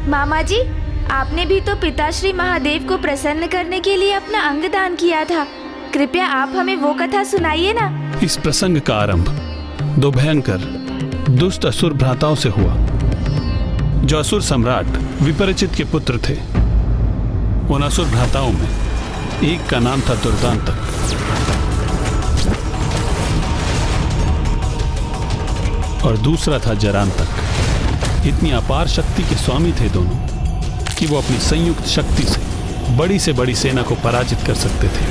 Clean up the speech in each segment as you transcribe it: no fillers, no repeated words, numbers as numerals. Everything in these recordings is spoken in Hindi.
मामा जी, आपने भी तो पिताश्री महादेव को प्रसन्न करने के लिए अपना अंग दान किया था। कृपया आप हमें वो कथा सुनाइए ना। इस प्रसंग का आरंभ दो भयंकर दुष्ट असुर भ्राताओं से हुआ, जो असुर सम्राट विपरिचित के पुत्र थे। उन असुर भ्राताओं में एक का नाम था दुर्दांतक और दूसरा था जरांतक। इतनी अपार शक्ति के स्वामी थे दोनों कि वो अपनी संयुक्त शक्ति से बड़ी सेना को पराजित कर सकते थे।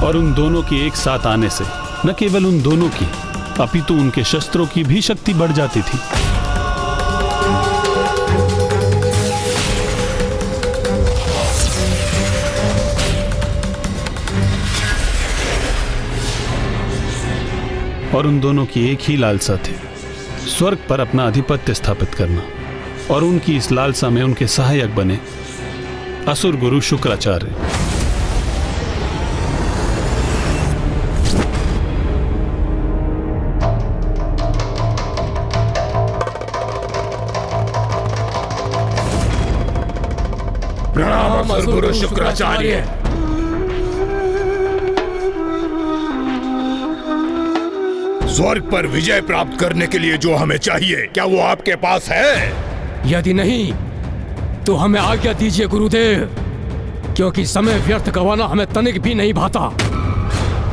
और उन दोनों के एक साथ आने से न केवल उन दोनों की अपितु उनके शस्त्रों की भी शक्ति बढ़ जाती थी। और उन दोनों की एक ही लालसा थी, स्वर्ग पर अपना आधिपत्य स्थापित करना। और उनकी इस लालसा में उनके सहायक बने असुर गुरु शुक्राचार्य। प्रणाम असुर गुरु शुक्राचार्य। स्वर्ग पर विजय प्राप्त करने के लिए जो हमें चाहिए, क्या वो आपके पास है? यदि नहीं तो हमें आज्ञा दीजिए गुरुदेव, क्योंकि समय व्यर्थ गंवाना हमें तनिक भी नहीं भाता।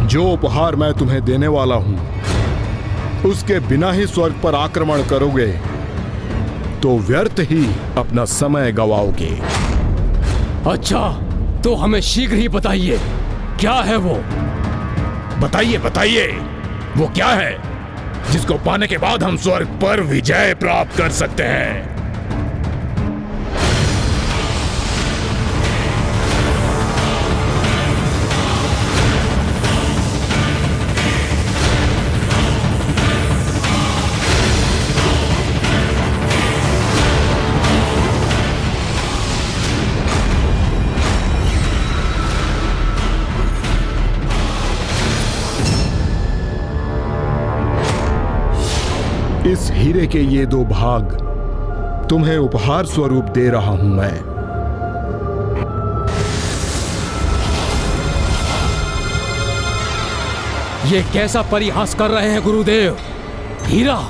जो उपहार मैं तुम्हें देने वाला हूं, उसके बिना ही स्वर्ग पर आक्रमण करोगे तो व्यर्थ ही अपना समय गवाओगे। अच्छा, तो हमें शीघ्र ही बताइए, क्या है वो? बताइए बताइए, वो क्या है जिसको पाने के बाद हम स्वर्ग पर विजय प्राप्त कर सकते हैं? इस हीरे के ये दो भाग तुम्हें उपहार स्वरूप दे रहा हूं मैं। ये कैसा परिहास कर रहे हैं गुरुदेव? हीरा,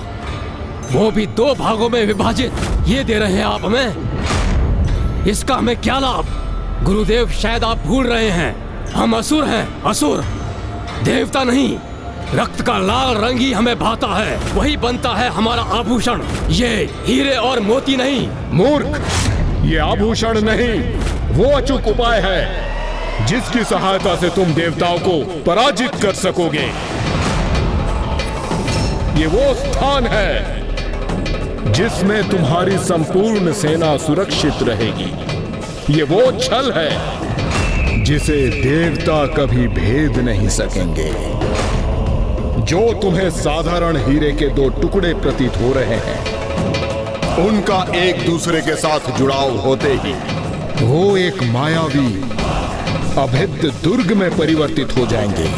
वो भी दो भागों में विभाजित, ये दे रहे हैं आप हमें? इसका हमें क्या लाभ? गुरुदेव, शायद आप भूल रहे हैं, हम असुर हैं, असुर, देवता नहीं। रक्त का लाल रंग ही हमें भाता है, वही बनता है हमारा आभूषण। ये हीरे और मोती नहीं। मूर्ख, ये आभूषण नहीं, वो अचूक उपाय है जिसकी सहायता से तुम देवताओं को पराजित कर सकोगे। ये वो स्थान है जिसमें तुम्हारी संपूर्ण सेना सुरक्षित रहेगी। ये वो छल है जिसे देवता कभी भेद नहीं सकेंगे। जो तुम्हें साधारण हीरे के दो टुकड़े प्रतीत हो रहे हैं, उनका एक दूसरे के साथ जुड़ाव होते ही वो एक मायावी अभेद्य दुर्ग में परिवर्तित हो जाएंगे।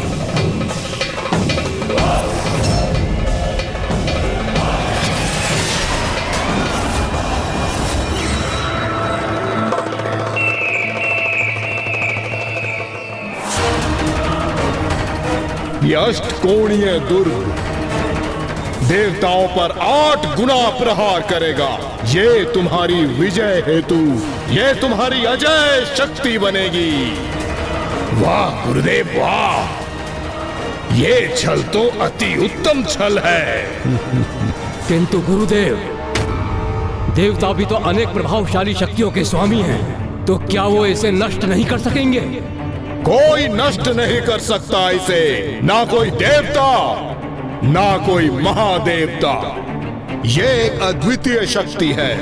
ये अष्टकोणीय दुर्ग देवताओं पर 8 गुना प्रहार करेगा। ये तुम्हारी विजय हेतु, ये तुम्हारी अजय शक्ति बनेगी। वाह गुरुदेव वाह, ये छल तो अति उत्तम छल है। किंतु गुरुदेव, देवता भी तो अनेक प्रभावशाली शक्तियों के स्वामी हैं, तो क्या वो इसे नष्ट नहीं कर सकेंगे? कोई नष्ट नहीं कर सकता इसे, ना कोई देवता ना कोई महादेवता। ये एक अद्वितीय शक्ति है।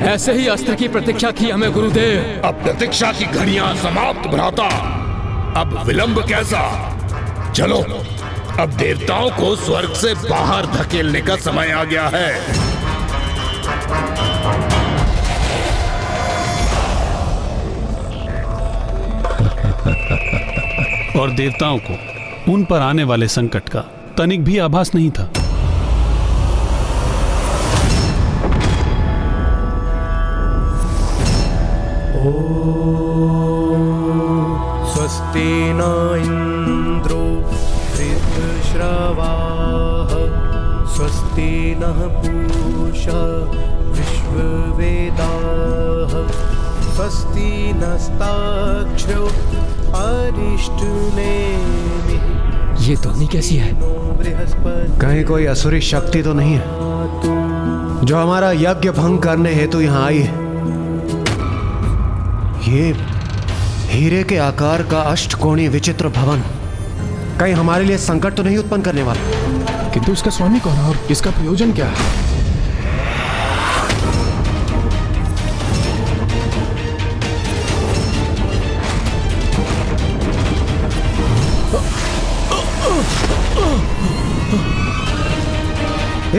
ऐसे ही अस्त्र की प्रतीक्षा थी हमें गुरुदेव। अब प्रतीक्षा की घड़ियां समाप्त भ्राता, अब विलंब कैसा? चलो, अब देवताओं को स्वर्ग से बाहर धकेलने का समय आ गया है। और देवताओं को उन पर आने वाले संकट का तनिक भी आभास नहीं था। स्वस्ति नः पूषा विश्ववेदाः स्वस्ति नस्ताक्षरो अरिष्टनेमिः। ये ध्वनि कैसी है? बृहस्पति कहीं कोई असुरी शक्ति तो नहीं है जो हमारा यज्ञ भंग करने हेतु यहाँ आई है? ये हीरे के आकार का अष्टकोणीय विचित्र भवन कहीं हमारे लिए संकट तो नहीं उत्पन्न करने वाला? किंतु इसका स्वामी कौन है और इसका प्रयोजन क्या है?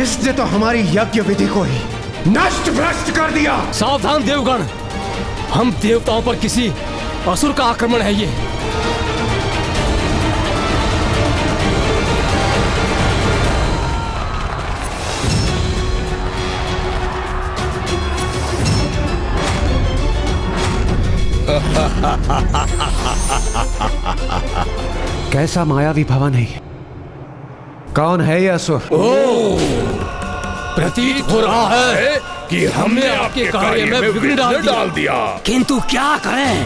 इसने तो हमारी यज्ञ विधि को ही नष्ट भ्रष्ट कर दिया। सावधान देवगण, हम देवताओं पर किसी असुर का आक्रमण है ये। कैसा मायावी भवन है ये? कौन है ये असुर? प्रतीत हो रहा है कि हमने आपके कार्य में विघ्न डाल दिया। किंतु क्या करें,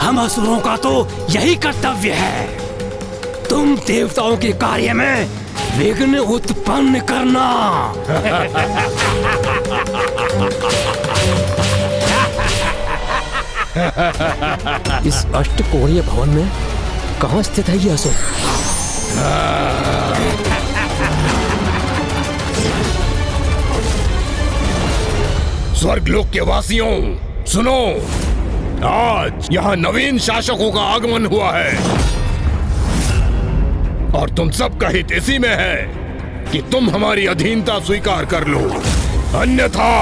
हम असुरों का तो यही कर्तव्य है, तुम देवताओं के कार्य में विघ्न उत्पन्न करना। इस अष्टकोणीय भवन में कहाँ स्थित है ये असुर? स्वर्गलोक के वासियों सुनो, आज यहाँ नवीन शासकों का आगमन हुआ है और तुम सबका हित इसी में है कि तुम हमारी अधीनता स्वीकार कर लो, अन्यथा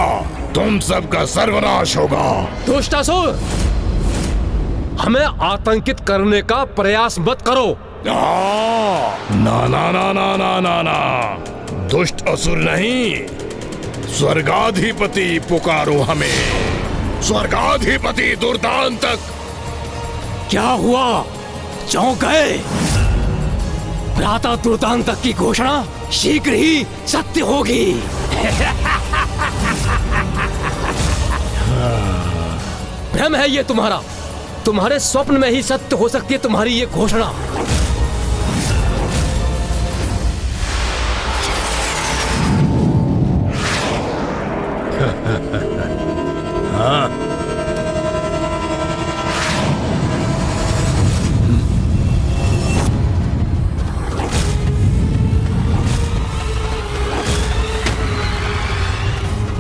तुम सबका सर्वनाश होगा। दुष्टासुर, हमें आतंकित करने का प्रयास मत करो। ना ना ना ना ना ना ना, दुष्ट असुर नहीं, स्वर्गाधिपति पुकारो हमें, स्वर्गाधिपति दुर्दांतक। क्या हुआ, चौंक गए? भ्राता दुर्दांतक की घोषणा शीघ्र ही सत्य होगी। भ्रम है ये तुम्हारा, तुम्हारे स्वप्न में ही सत्य हो सकती है तुम्हारी ये घोषणा।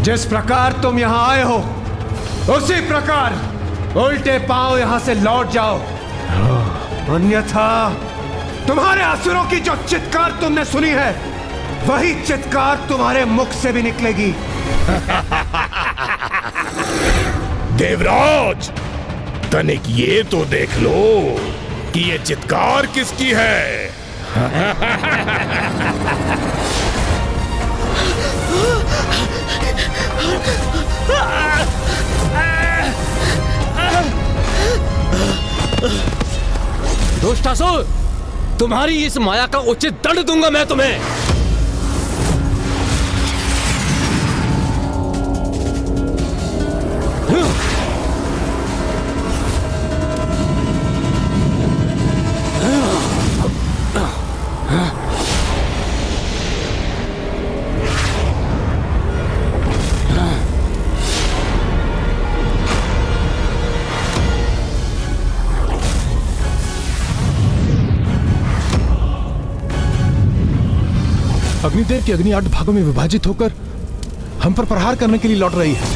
जिस प्रकार तुम यहाँ आए हो उसी प्रकार उल्टे पांव यहाँ से लौट जाओ, अन्यथा तुम्हारे असुरों की जो चित्कार तुमने सुनी है वही चित्कार तुम्हारे मुख से भी निकलेगी। देवराज, तनिक ये तो देख लो कि ये चित्कार किसकी है। दुष्टासुर, तुम्हारी इस माया का उचित दंड दूंगा मैं तुम्हें। अग्निदेव की अग्नि 8 भागों में विभाजित होकर हम पर प्रहार करने के लिए लौट रही है।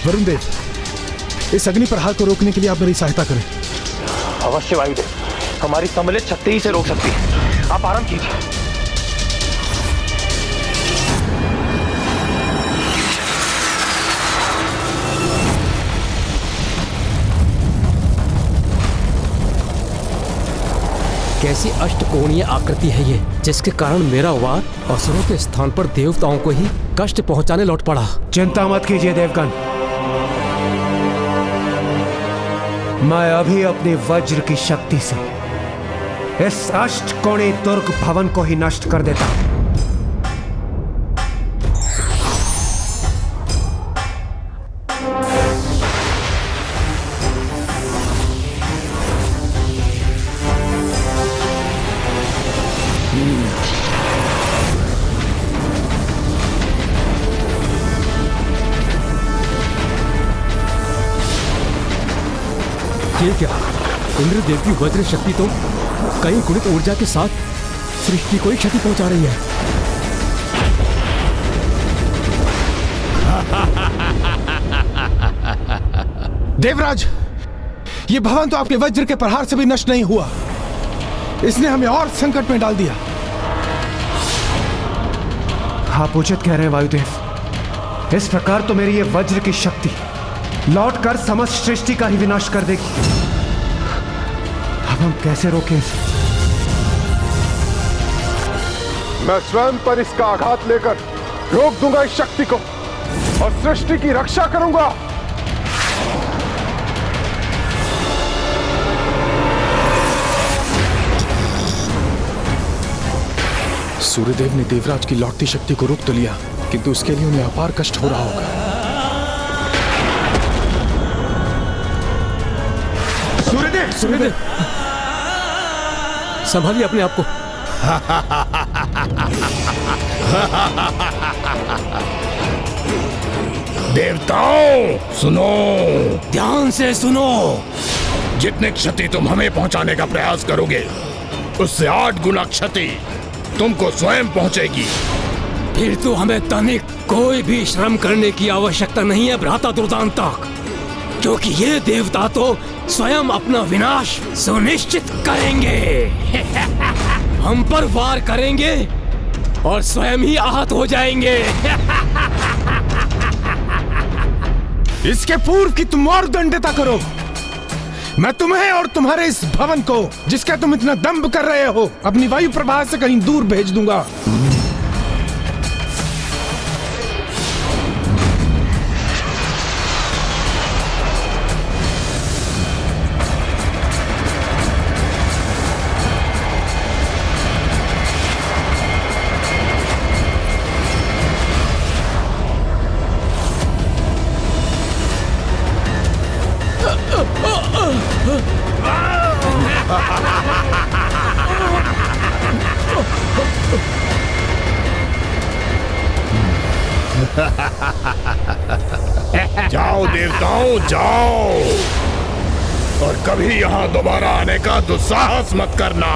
वरुण देव, इस अग्नि प्रहार को रोकने के लिए आप मेरी सहायता करें। अवश्य वायुदेव, हमारी सम्मिलित शक्ति ही से रोक सकती है, आप आराम कीजिए। कैसी अष्टकोणीय आकृति है ये, जिसके कारण मेरा वार असुरों के स्थान पर देवताओं को ही कष्ट पहुंचाने लौट पड़ा। चिंता मत कीजिए देवगण, मैं अभी अपनी वज्र की शक्ति से इस अष्टकोणी दुर्ग भवन को ही नष्ट कर देता हूं। ये क्या? इंद्रदेव की वज्र शक्ति तो कई गुणित ऊर्जा के साथ सृष्टि को ही क्षति पहुंचा रही है। देवराज, ये भवन तो आपके वज्र के प्रहार से भी नष्ट नहीं हुआ, इसने हमें और संकट में डाल दिया। आप उचित कह रहे हैं वायुदेव। इस प्रकार तो मेरी ये वज्र की शक्ति लौटकर समस्त सृष्टि का ही विनाश कर देगी। अब हम कैसे रोकें इसे? मैं स्वयं पर इसका आघात लेकर रोक दूंगा इस शक्ति को और सृष्टि की रक्षा करूंगा। सूर्यदेव ने देवराज की लौटती शक्ति को रोक तो लिया, किंतु उसके लिए उन्हें अपार कष्ट हो रहा होगा। सूर्यदेव! सूर्यदेव, संभालिए अपने आप को। देवताओं सुनो, ध्यान से सुनो। जितने क्षति तुम हमें पहुंचाने का प्रयास करोगे उससे 8 गुना क्षति तुमको स्वयं पहुंचेगी। फिर तो हमें तनिक कोई भी श्रम करने की आवश्यकता नहीं है भ्राता दुर्दांतक, क्योंकि ये देवता तो स्वयं अपना विनाश सुनिश्चित करेंगे। हम पर वार करेंगे और स्वयं ही आहत हो जाएंगे। इसके पूर्व की तुम और दंडता करो। मैं तुम्हें और तुम्हारे इस भवन को, जिसका तुम इतना दंभ कर रहे हो, अपनी वायु प्रवाह से कहीं दूर भेज दूंगा। जाओ देवताओं जाओ, और कभी यहाँ दोबारा आने का दुस्साहस मत करना।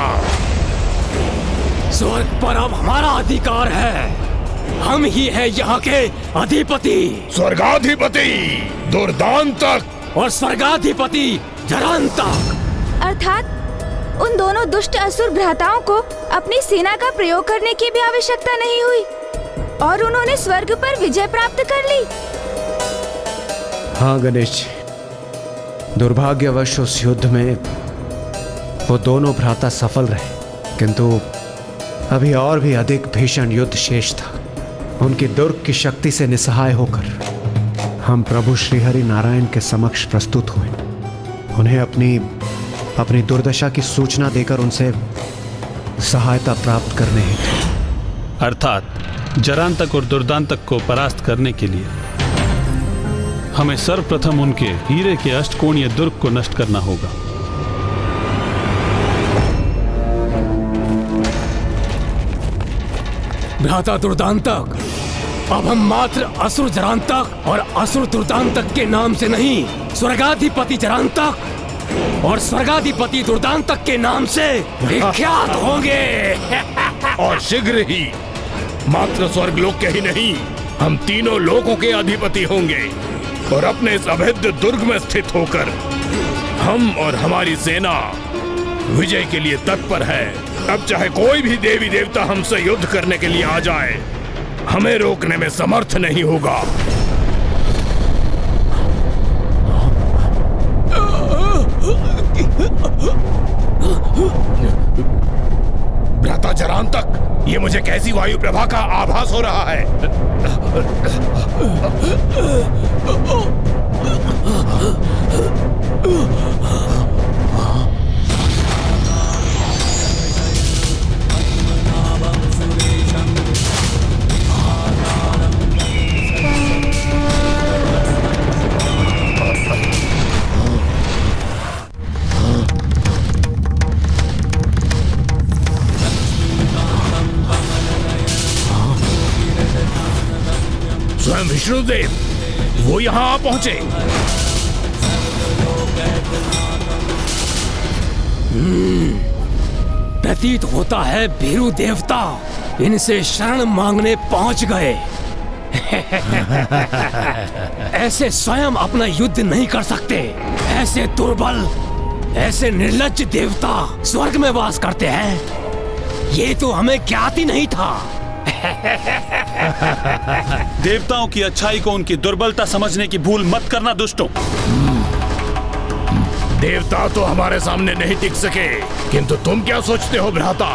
स्वर्ग पर अब हमारा अधिकार है। हम ही है यहाँ के अधिपति। स्वर्गाधिपति दुर्दांतक और स्वर्गाधिपति जरांतक। अर्थात उन दोनों दुष्ट असुर भ्राताओं को अपनी सेना का प्रयोग करने की भी आवश्यकता नहीं हुई और उन्होंने स्वर्ग पर विजय प्राप्त कर ली। हाँ गणेश जी, दुर्भाग्यवश उस युद्ध में वो दोनों भ्राता सफल रहे, किंतु अभी और भी अधिक भीषण युद्ध शेष था। उनकी दुर्ग की शक्ति से निसहाय होकर हम प्रभु श्रीहरि नारायण के समक्ष प्रस्तुत हुए। उन्हें अपनी दुर्दशा की सूचना देकर उनसे सहायता प्राप्त करने हेतु, अर्थात जरांतक और दुर्दांतक को परास्त करने के लिए हमें सर्वप्रथम उनके हीरे के अष्टकोणीय दुर्ग को नष्ट करना होगा। भ्राता दुर्दांतक, अब हम मात्र असुर जरांतक और असुर दुर्दांतक के नाम से नहीं, स्वर्गाधिपति जरांतक और स्वर्गाधिपति दुर्दांतक के नाम से विख्यात होंगे। और शीघ्र ही मात्र स्वर्गलोक के ही नहीं, हम तीनों लोकों के अधिपति होंगे और अपने इस अभेद्य दुर्ग में स्थित होकर हम और हमारी सेना विजय के लिए तत्पर है। अब चाहे कोई भी देवी देवता हमसे युद्ध करने के लिए आ जाए, हमें रोकने में समर्थ नहीं होगा। भ्राता जरांतक, ये मुझे कैसी वायु प्रभा का आभास हो रहा है। स्वयं विष्णुदेव वो यहाँ आ पहुंचे। प्रतीत होता है भीरू देवता इनसे शरण मांगने पहुंच गए। ऐसे स्वयं अपना युद्ध नहीं कर सकते। ऐसे दुर्बल, ऐसे निर्लज्ज देवता स्वर्ग में वास करते हैं, ये तो हमें ज्ञात ही नहीं था। देवताओं की अच्छाई को उनकी दुर्बलता समझने की भूल मत करना दुष्टों। देवता तो हमारे सामने नहीं टिक सके, किंतु तुम क्या सोचते हो भ्राता?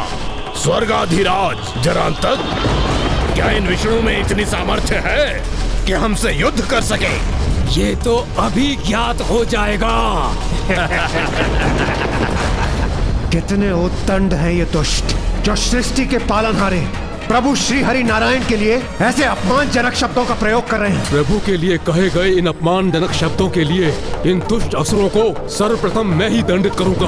स्वर्गाधिराज जरांतक, क्या इन विष्णु में इतनी सामर्थ्य है कि हमसे युद्ध कर सके? ये तो अभी ज्ञात हो जाएगा। कितने उद्दंड हैं ये दुष्ट, जो सृष्टि के पालनहारे प्रभु श्री हरि नारायण के लिए ऐसे अपमानजनक शब्दों का प्रयोग कर रहे हैं। प्रभु के लिए कहे गए इन अपमानजनक शब्दों के लिए इन दुष्ट असुरों को सर्वप्रथम मैं ही दंडित करूंगा।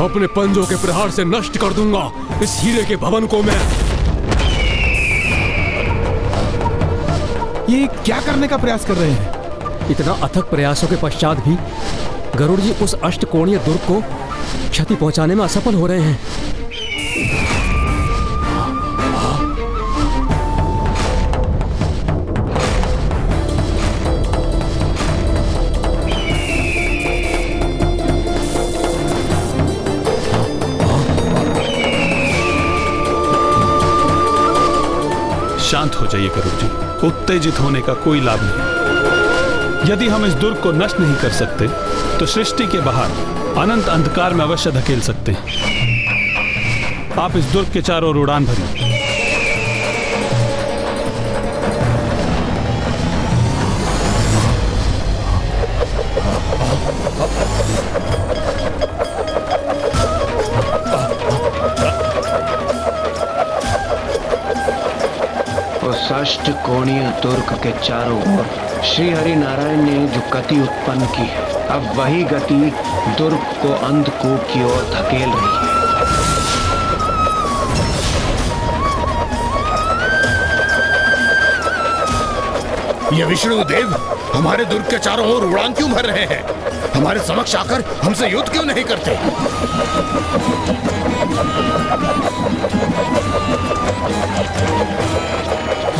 अपने पंजों के प्रहार से नष्ट कर दूंगा इस हीरे के भवन को मैं। ये क्या करने का प्रयास कर रहे हैं? इतना अथक प्रयासों के पश्चात भी गरुड़ जी उस अष्टकोणीय दुर्ग को क्षति पहुंचाने में असफल हो रहे हैं। शांत हो जाइए गरुड़ जी, उत्तेजित होने का कोई लाभ नहीं। यदि हम इस दुर्ग को नष्ट नहीं कर सकते तो सृष्टि के बाहर अनंत अंधकार में अवश्य धकेल सकते हैं। आप इस दुर्ग के चारों ओर उड़ान भरिए। अष्टकोणीय दुर्ग के चारों ओर श्री हरि नारायण ने जो गति उत्पन्न की है, अब वही गति दुर्ग को अंधकूप की ओर धकेल रही है। ये विष्णुदेव हमारे दुर्ग के चारों ओर उड़ान क्यों भर रहे हैं? हमारे समक्ष आकर हमसे युद्ध क्यों नहीं करते?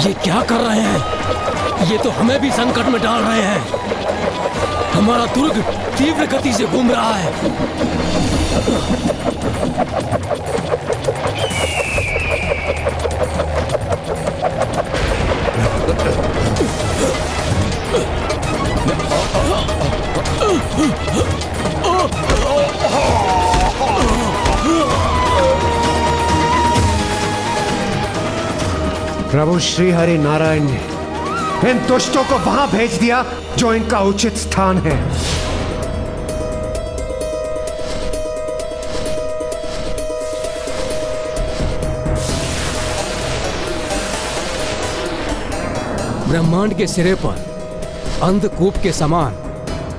ये क्या कर रहे हैं? ये तो हमें भी संकट में डाल रहे हैं। हमारा दुर्ग तीव्र गति से घूम रहा है। प्रभु श्री हरि नारायण ने इन दुष्टों को वहां भेज दिया जो इनका उचित स्थान है। ब्रह्मांड के सिरे पर अंधकूप के समान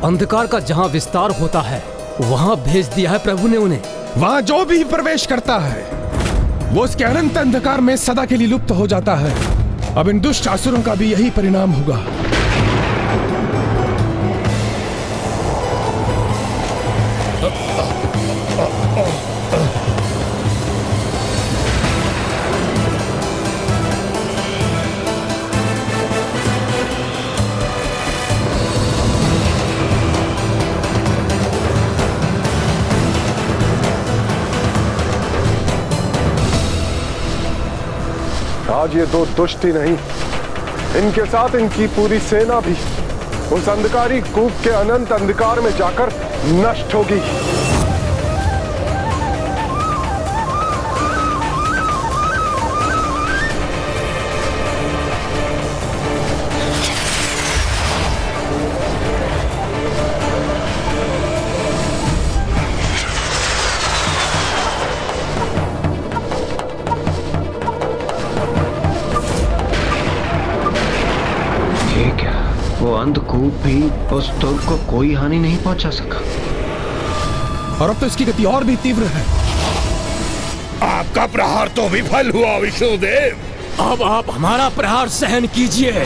अंधकार का जहां विस्तार होता है वहां भेज दिया है प्रभु ने उन्हें। वहां जो भी प्रवेश करता है वो उसके अनंत अंधकार में सदा के लिए लुप्त हो जाता है। अब इन दुष्ट असुरों का भी यही परिणाम होगा। आज ये दो दुष्ट ही नहीं, इनके साथ इनकी पूरी सेना भी उस अंधकारी कूप के अनंत अंधकार में जाकर नष्ट होगी। वो अंधकूप भी उस दुर्ग को कोई हानि नहीं पहुंचा सका। और अब तो इसकी गति और भी तीव्र है। आपका प्रहार तो विफल हुआ विष्णुदेव। अब आप हमारा प्रहार सहन कीजिए।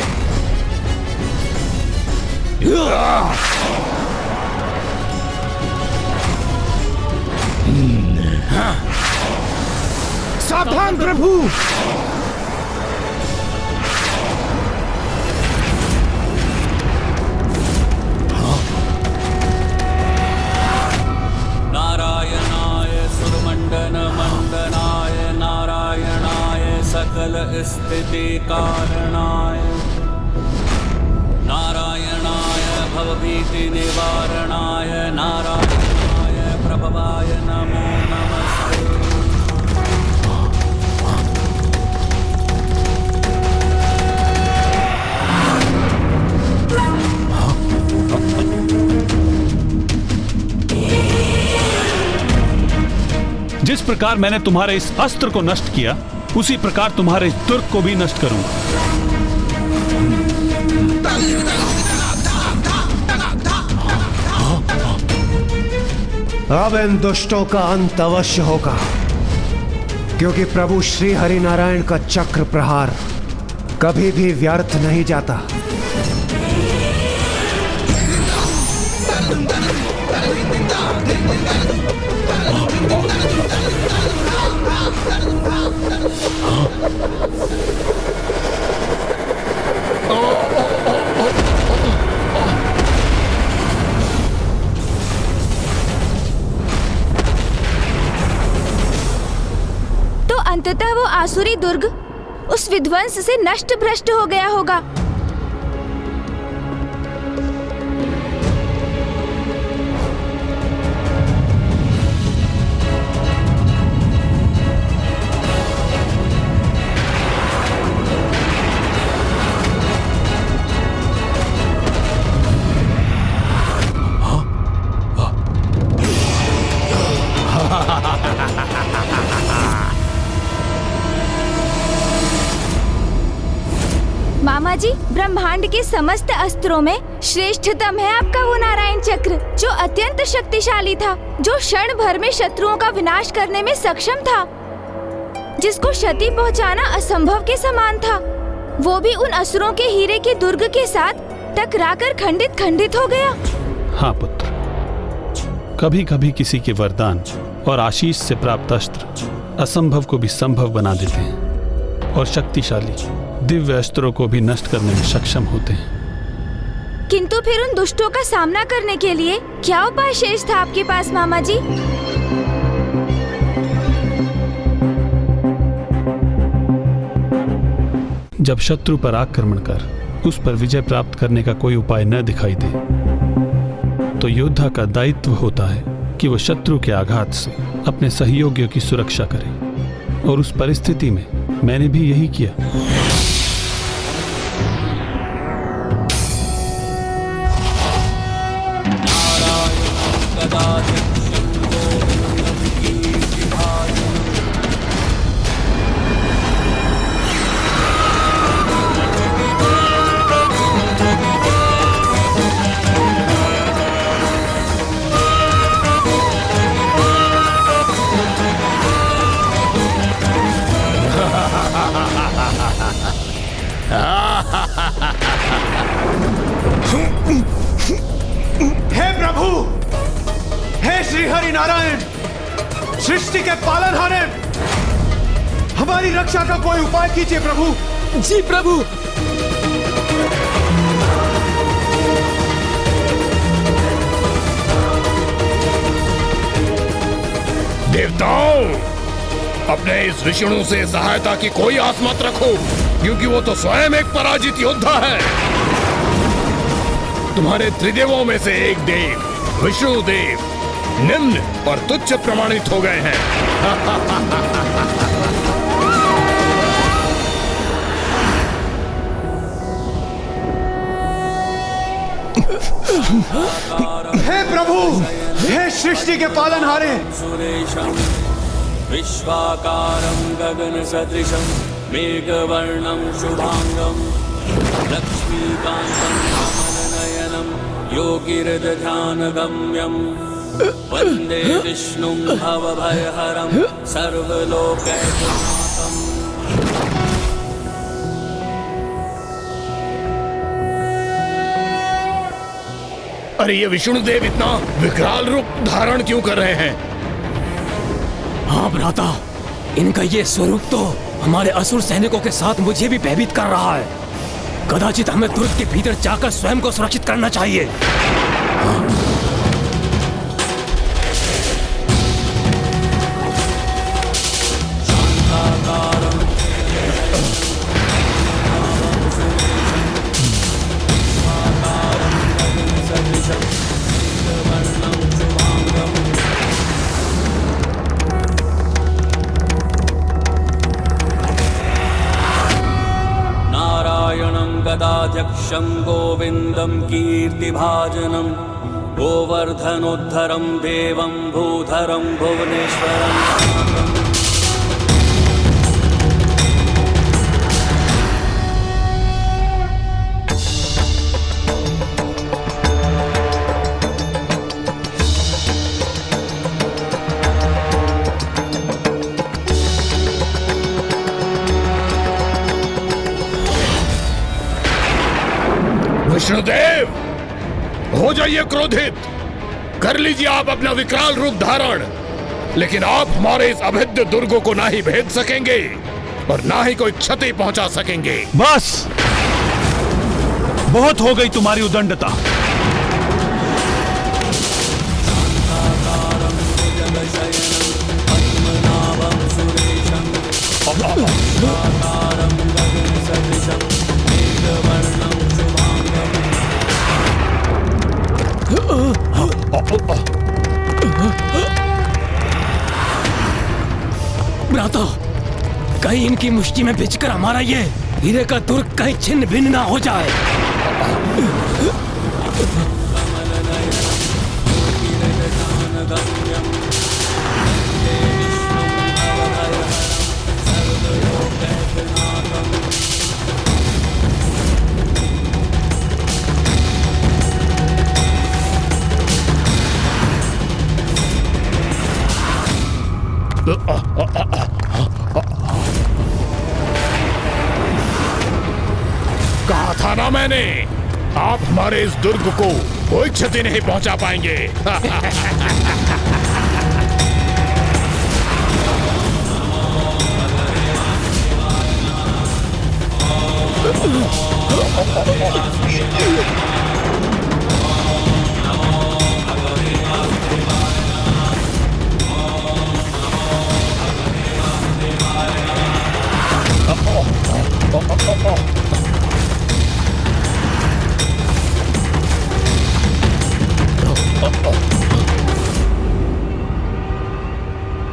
सावधान प्रभु। नारायणाय सुरमंडन मंडनाय नारायणाय सकल स्थिति कारणाय नारायणाय भवभीति निवारणाय नारायणाय प्रभवाय नमो नमस्ते। जिस प्रकार मैंने तुम्हारे इस अस्त्र को नष्ट किया, उसी प्रकार तुम्हारे इस दुर्ग को भी नष्ट करूंगा। अब इन दुष्टों का अंत अवश्य होगा, क्योंकि प्रभु श्री हरिनारायण का चक्र प्रहार कभी भी व्यर्थ नहीं जाता। तो अंततः वो आसुरी दुर्ग उस विध्वंस से नष्ट भ्रष्ट हो गया होगा। मामा जी, ब्रह्मांड के समस्त अस्त्रों में श्रेष्ठतम है आपका वो नारायण चक्र, जो अत्यंत शक्तिशाली था, जो क्षण भर में शत्रुओं का विनाश करने में सक्षम था, जिसको क्षति पहुंचाना असंभव के समान था। वो भी उन असुरों के हीरे के दुर्ग के साथ टकराकर खंडित खंडित हो गया। हाँ पुत्र, कभी कभी किसी के वरदान और आशीष से प्राप्त अस्त्र असंभव को भी संभव बना देते हैं और शक्तिशाली दिव्य अस्त्रों को भी नष्ट करने में सक्षम होते हैं। किंतु फिर उन दुष्टों का सामना करने के लिए क्या उपाय शेष था आपके पास मामा जी? जब शत्रु पर आक्रमण कर उस पर विजय प्राप्त करने का कोई उपाय न दिखाई दे, तो योद्धा का दायित्व होता है कि वह शत्रु के आघात से अपने सहयोगियों की सुरक्षा करे। और उस परिस्थिति में मैंने भी यही किया। हे प्रभु, हे श्री हरि नारायण, सृष्टि के पालनहारे, हमारी रक्षा का कोई उपाय कीजिए प्रभु। जी प्रभु। देवताओं, अपने इस विष्णु से सहायता की कोई आस मत रखो, क्योंकि वो तो स्वयं एक पराजित योद्धा है। तुम्हारे त्रिदेवों में से एक देव विष्णु देव निम्न और तुच्छ प्रमाणित हो गए हैं। हे प्रभु, हे सृष्टि के पालनहारे, सुरेशं विश्वाकारं गगन सदृशं मेघवर्णं शुभांगं लक्ष्मी लक्ष्मीकान्तं कमलनयनं योगिहृदध्यानगम्यं वन्दे विष्णुं भवभयहरं सर्वलोकैकनाथम्। अरे ये विष्णुदेव इतना विकराल रूप धारण क्यों कर रहे हैं? हाँ भ्राता, इनका ये स्वरूप तो हमारे असुर सैनिकों के साथ मुझे भी भयभीत कर रहा है। कदाचित हमें दुर्ग के भीतर जाकर स्वयं को सुरक्षित करना चाहिए। गदाध्यक्षं गोविन्दं कीर्तिभाजनं गोवर्धनोद्धरं देवं भूधरं भुवनेश्वरं। विष्णुदेव, हो जाइए क्रोधित, कर लीजिए आप अपना विकराल रूप धारण, लेकिन आप हमारे इस अभेद्य दुर्ग को ना ही भेद सकेंगे और ना ही कोई क्षति पहुंचा सकेंगे। बस बहुत हो गई तुम्हारी उदंडता। भ्राता, कहीं इनकी मुष्टि में भिजकर हमारा ये हीरे का दुर्ग कहीं छिन्न भिन्न ना हो जाए। कहा था ना मैंने, आप हमारे इस दुर्ग को कोई क्षति नहीं पहुंचा पाएंगे।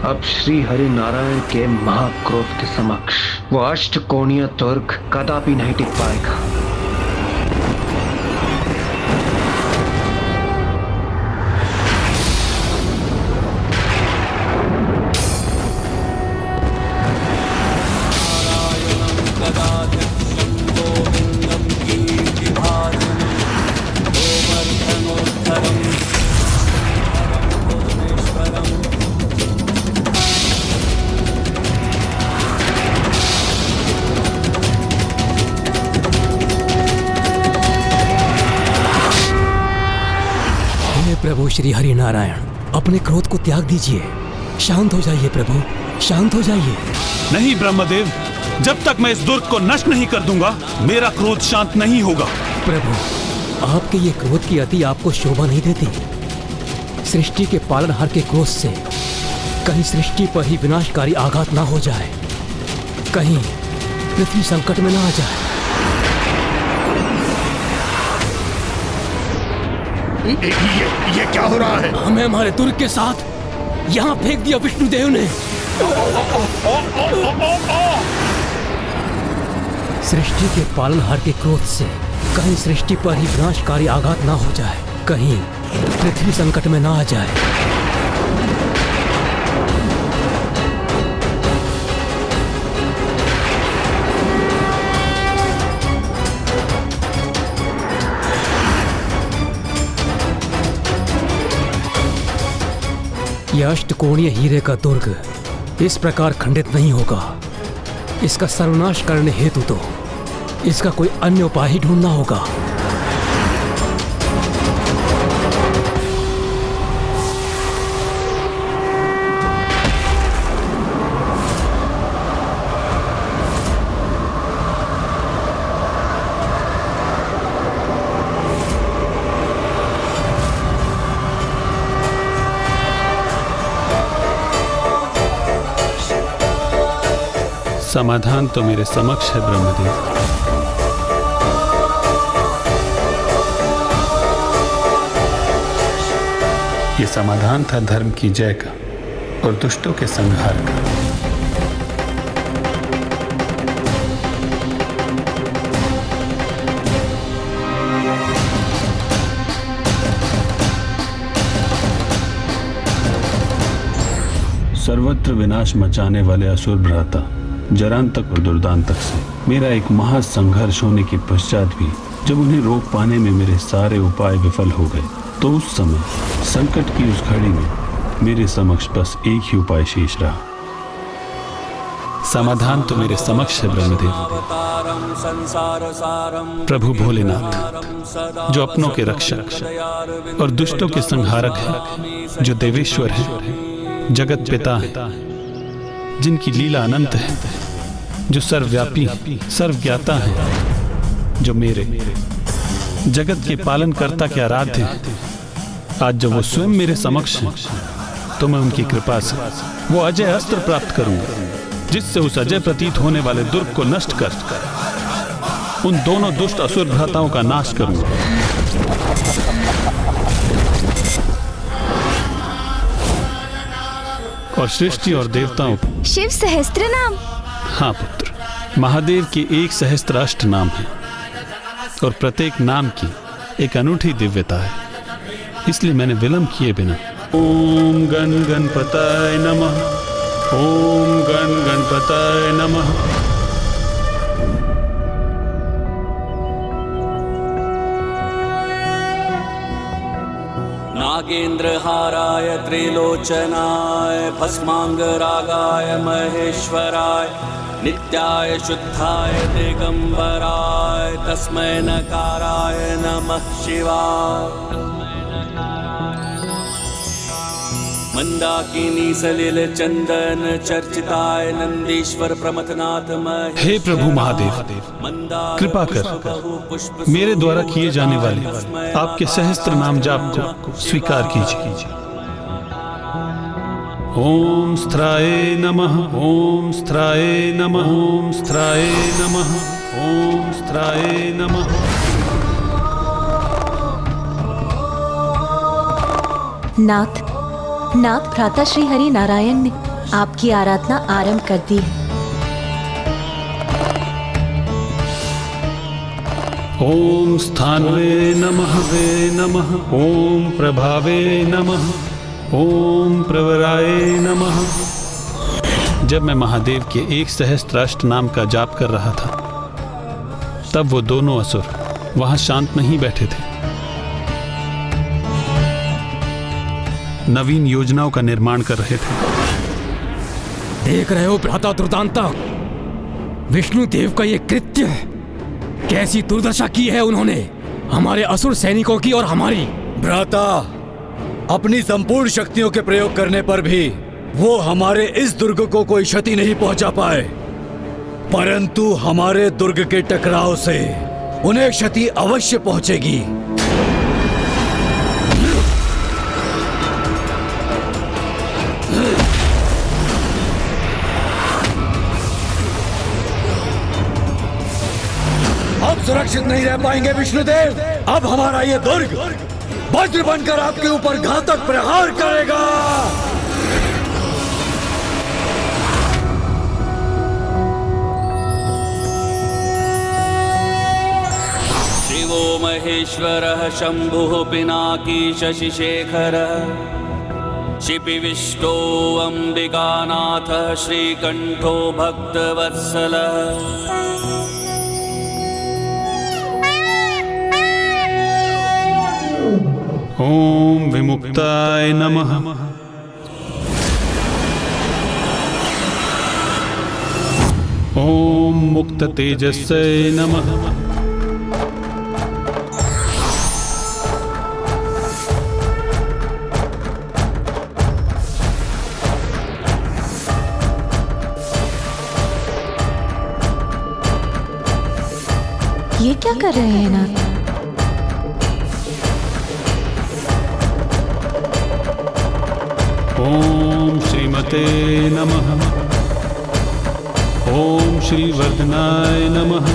अब श्री हरि नारायण के महाक्रोध के समक्ष वो अष्टकोणीय दुर्ग कदापि नहीं टिक पाएगा। प्रभु श्री हरि नारायण, अपने क्रोध को त्याग दीजिए। शांत हो जाइए प्रभु, शांत हो जाइए। नहीं ब्रह्मदेव, जब तक मैं इस दुर्ग को नष्ट नहीं कर दूंगा मेरा क्रोध शांत नहीं होगा। प्रभु, आपके ये क्रोध की अति आपको शोभा नहीं देती। सृष्टि के पालनहार के क्रोध से कहीं सृष्टि पर ही विनाशकारी आघात ना हो जाए, कहीं पृथ्वी संकट में ना आ जाए। ये क्या हो रहा है? हमें हमारे दुर्ग के साथ यहाँ फेंक दिया विष्णुदेव ने। सृष्टि के पालनहार के क्रोध से कहीं सृष्टि पर ही विनाशकारी आघात ना हो जाए, कहीं पृथ्वी संकट में ना आ जाए। यह अष्टकोणीय हीरे का दुर्ग इस प्रकार खंडित नहीं होगा। इसका सर्वनाश करने हेतु तो इसका कोई अन्य उपाय ही ढूंढना होगा। समाधान तो मेरे समक्ष है ब्रह्मदेव। ये समाधान था धर्म की जय का और दुष्टों के संहार का। सर्वत्र विनाश मचाने वाले असुर भ्राता जरांतक और दुर्दांतक से मेरा एक महासंघर्ष होने के पश्चात भी जब उन्हें रोक पाने में मेरे सारे उपाय विफल हो गए, तो उस समय संकट की उस घड़ी में मेरे समक्ष बस एक ही उपाय शेष रहा। समाधान तो मेरे समक्ष है ब्रह्मदेव। प्रभु भोलेनाथ जो अपनों के रक्षक और दुष्टों के संहारक है, जो देवेश्वर है, जगत पिता है, जिनकी लीला अनंत है, जो सर्वव्यापी सर्वज्ञाता है, जो मेरे जगत के पालन कर्ता के आराध्य है। आज जब वो स्वयं मेरे समक्ष हैं, तो मैं उनकी कृपा से वो अजय अस्त्र प्राप्त करूंगा, जिससे उस अजय प्रतीत होने वाले दुर्ग को नष्ट कर उन दोनों दुष्ट असुर भ्राताओं का नाश करूंगा। और सृष्टि और देवताओं शिव सहस्त्र नाम। हाँ पुत्र, महादेव के 1 सहस्त्राष्ट नाम है और प्रत्येक नाम की एक अनूठी दिव्यता है। इसलिए मैंने विलंब किए बिना ओम गण गणपताय नमः, ओम गण गणपताय नमः। नागेन्द्रहाराय त्रिलोचनाय भस्मांगरागाय महेश्वराय नित्याय शुद्धाय दिगंबराय तस्मै नकाराय नमः शिवाय। मंदाकिनी सलिल चंदन चर्चिताय नंदीश्वर प्रमथनाथ महेश्वराय। हे प्रभु महादेव, कृपा कर मेरे द्वारा किए जाने वाले आपके सहस्त्र नाम जाप को स्वीकार कीजिए। ओम स्त्राय नमः, ओम स्त्राय नमः, ओम स्त्राय नमः, ओम स्त्राय नमः। नाथ भ्राता श्री हरि नारायण ने आपकी आराधना आरंभ कर दी है। ओम स्थानवे नमः वे नमः, ओम प्रभावे नमः, ओम प्रवराय नमः। जब मैं महादेव के 1 सहस्त्राष्ट नाम का जाप कर रहा था, तब वो दोनों असुर वहां शांत नहीं बैठे थे। नवीन योजनाओं का निर्माण कर रहे थे। देख रहे हो भ्राता दुर्दांतक, विष्णु देव का ये कृत्य कैसी दुर्दशा की है उन्होंने हमारे असुर सैनिकों की और हमारी। भ्राता, अपनी संपूर्ण शक्तियों के प्रयोग करने पर भी वो हमारे इस दुर्ग को कोई क्षति नहीं पहुंचा पाए, परंतु हमारे दुर्ग के टकराव से उन्हें क्षति अवश्य पहुंचेगी। सुरक्षित नहीं रह पाएंगे विष्णुदेव। अब हमारा ये दुर्ग वज्र बनकर आपके ऊपर घातक प्रहार करेगा। शिवो महेश्वरः शंभुः पिनाकी शशिशेखरः शिपिविष्टो अंबिकानाथः श्रीकंठो भक्तवत्सलः। ओम विमुक्ताय नमः, ओम मुक्त तेजस्से नमः। ये क्या कर रहे हैं नाथ? ओम श्रीमते नमः। ओम श्री वर्धनाय नमः।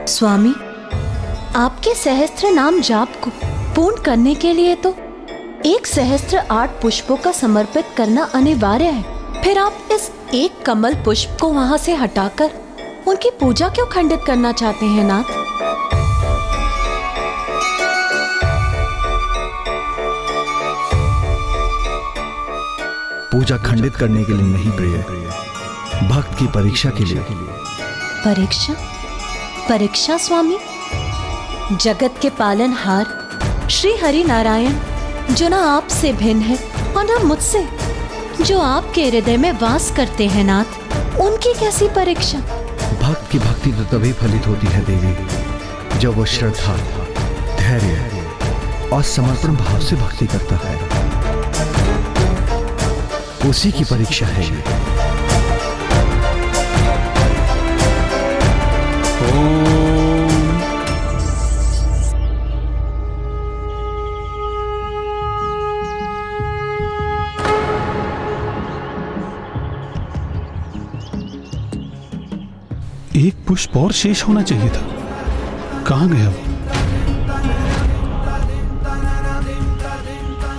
स्वामी, आपके सहस्त्र नाम जाप को पूर्ण करने के लिए तो 1 सहस्त्र 8 पुष्पों का समर्पित करना अनिवार्य है। फिर आप इस एक कमल पुष्प को वहां से हटाकर उनकी पूजा क्यों खंडित करना चाहते हैं नाथ? पूजा खंडित करने के लिए नहीं प्रिय, भक्त की परीक्षा के लिए। परीक्षा? परीक्षा स्वामी? जगत के पालनहार श्री हरि नारायण, जो ना आपसे भिन्न है और ना मुझसे, जो आपके हृदय में वास करते हैं नाथ, उनकी कैसी परीक्षा? भक्त की भक्ति तो तभी फलित होती है देवी, जब वो श्रद्धा, धैर्य और समर्पण भाव से भक्ति करता है। उसी की परीक्षा है ये। एक पुष्प और शेष होना चाहिए था, कहां गया वो?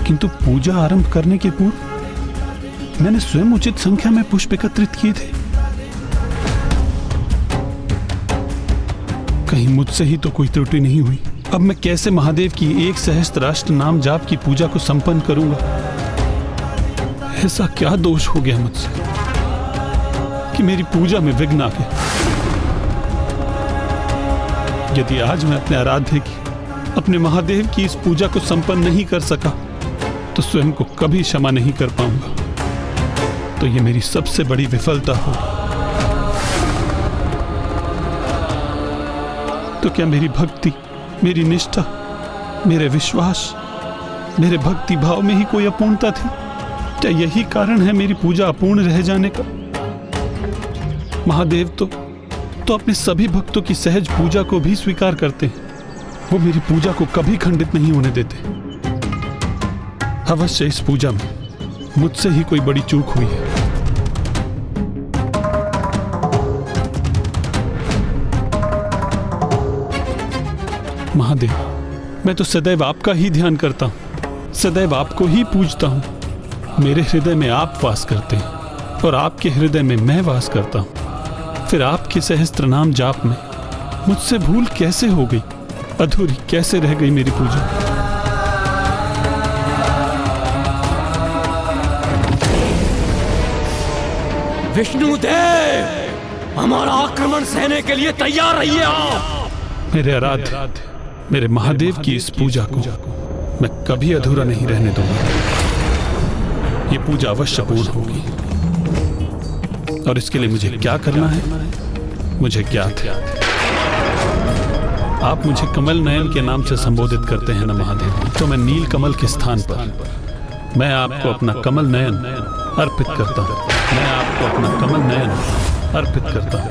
किंतु पूजा आरंभ करने के पूर्व मैंने स्वयं उचित संख्या में पुष्प एकत्रित किए थे। कहीं मुझसे ही तो कोई त्रुटि नहीं हुई। अब मैं कैसे महादेव की 1 सहस्त्राष्ट नाम जाप की पूजा को संपन्न करूंगा? ऐसा क्या दोष हो गया मुझसे कि मेरी पूजा में विघ्न आ गया? यदि आज मैं अपने आराध्य की, अपने महादेव की इस पूजा को संपन्न नहीं कर सका तो स्वयं को कभी क्षमा नहीं कर पाऊंगा। तो ये मेरी सबसे बड़ी विफलता हो। तो क्या मेरी भक्ति, मेरी निष्ठा, मेरे विश्वास, मेरे भक्ति भाव में ही कोई अपूर्णता थी? क्या यही कारण है मेरी पूजा अपूर्ण रह जाने का? महादेव तो अपने सभी भक्तों की सहज पूजा को भी स्वीकार करते हैं। वो मेरी पूजा को कभी खंडित नहीं होने देते। अवश्य इस पूजा में मुझसे ही कोई बड़ी चूक हुई है। महादेव, मैं तो सदैव आपका ही ध्यान करता हूं, सदैव आपको ही पूजता हूं। मेरे हृदय में आप वास करते हैं और आपके हृदय में मैं वास करता हूं। फिर आपके सहस्त्र नाम जाप में मुझसे भूल कैसे हो गई? अधूरी कैसे रह गई मेरी पूजा? विष्णुदेव, हमारा आक्रमण सहने के लिए तैयार रहिए आप। मेरे आराध्य, मेरे महादेव की इस पूजा को मैं कभी अधूरा नहीं रहने दूंगा। ये पूजा अवश्य पूर्ण होगी और इसके लिए मुझे क्या करना है मुझे ज्ञात है। आप मुझे कमल नयन के नाम से संबोधित करते हैं ना महादेव, तो मैं नील कमल के स्थान पर मैं आपको अपना कमल नयन अर्पित करता हूं। मैं आपको अपना कमल नयन अर्पित करता हूं।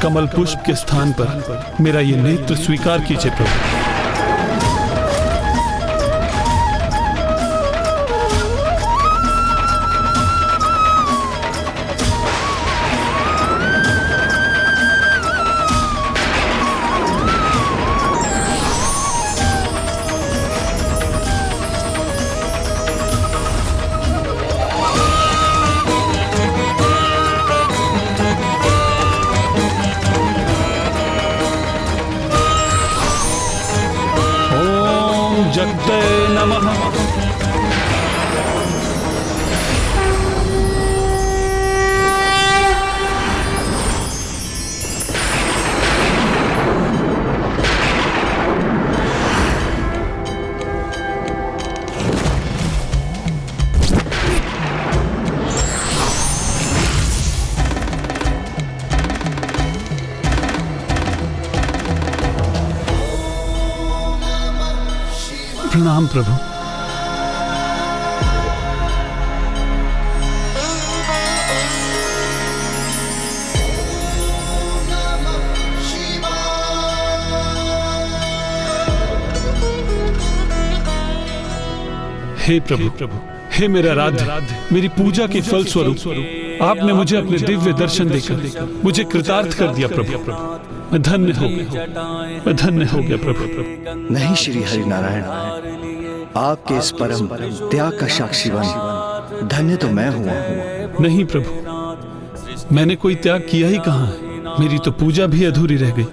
कमल पुष्प के स्थान पर मेरा ये नेत्र स्वीकार कीजिए प्रभु। नमः। प्रणाम प्रभु। हे प्रभु, हे मेरा आराध्य, मेरी पूजा के फल स्वरूप आपने मुझे अपने दिव्य दर्शन देकर मुझे कृतार्थ कर दिया प्रभु। मैं धन्य हो गया, मैं धन्य हो गया प्रभु। नहीं श्री हरि नारायण, आपके इस परम त्याग का साक्षी बन धन्य तो मैं हुआ हूँ। नहीं प्रभु, मैंने कोई त्याग किया ही कहाँ है। मेरी तो पूजा भी अधूरी रह गई,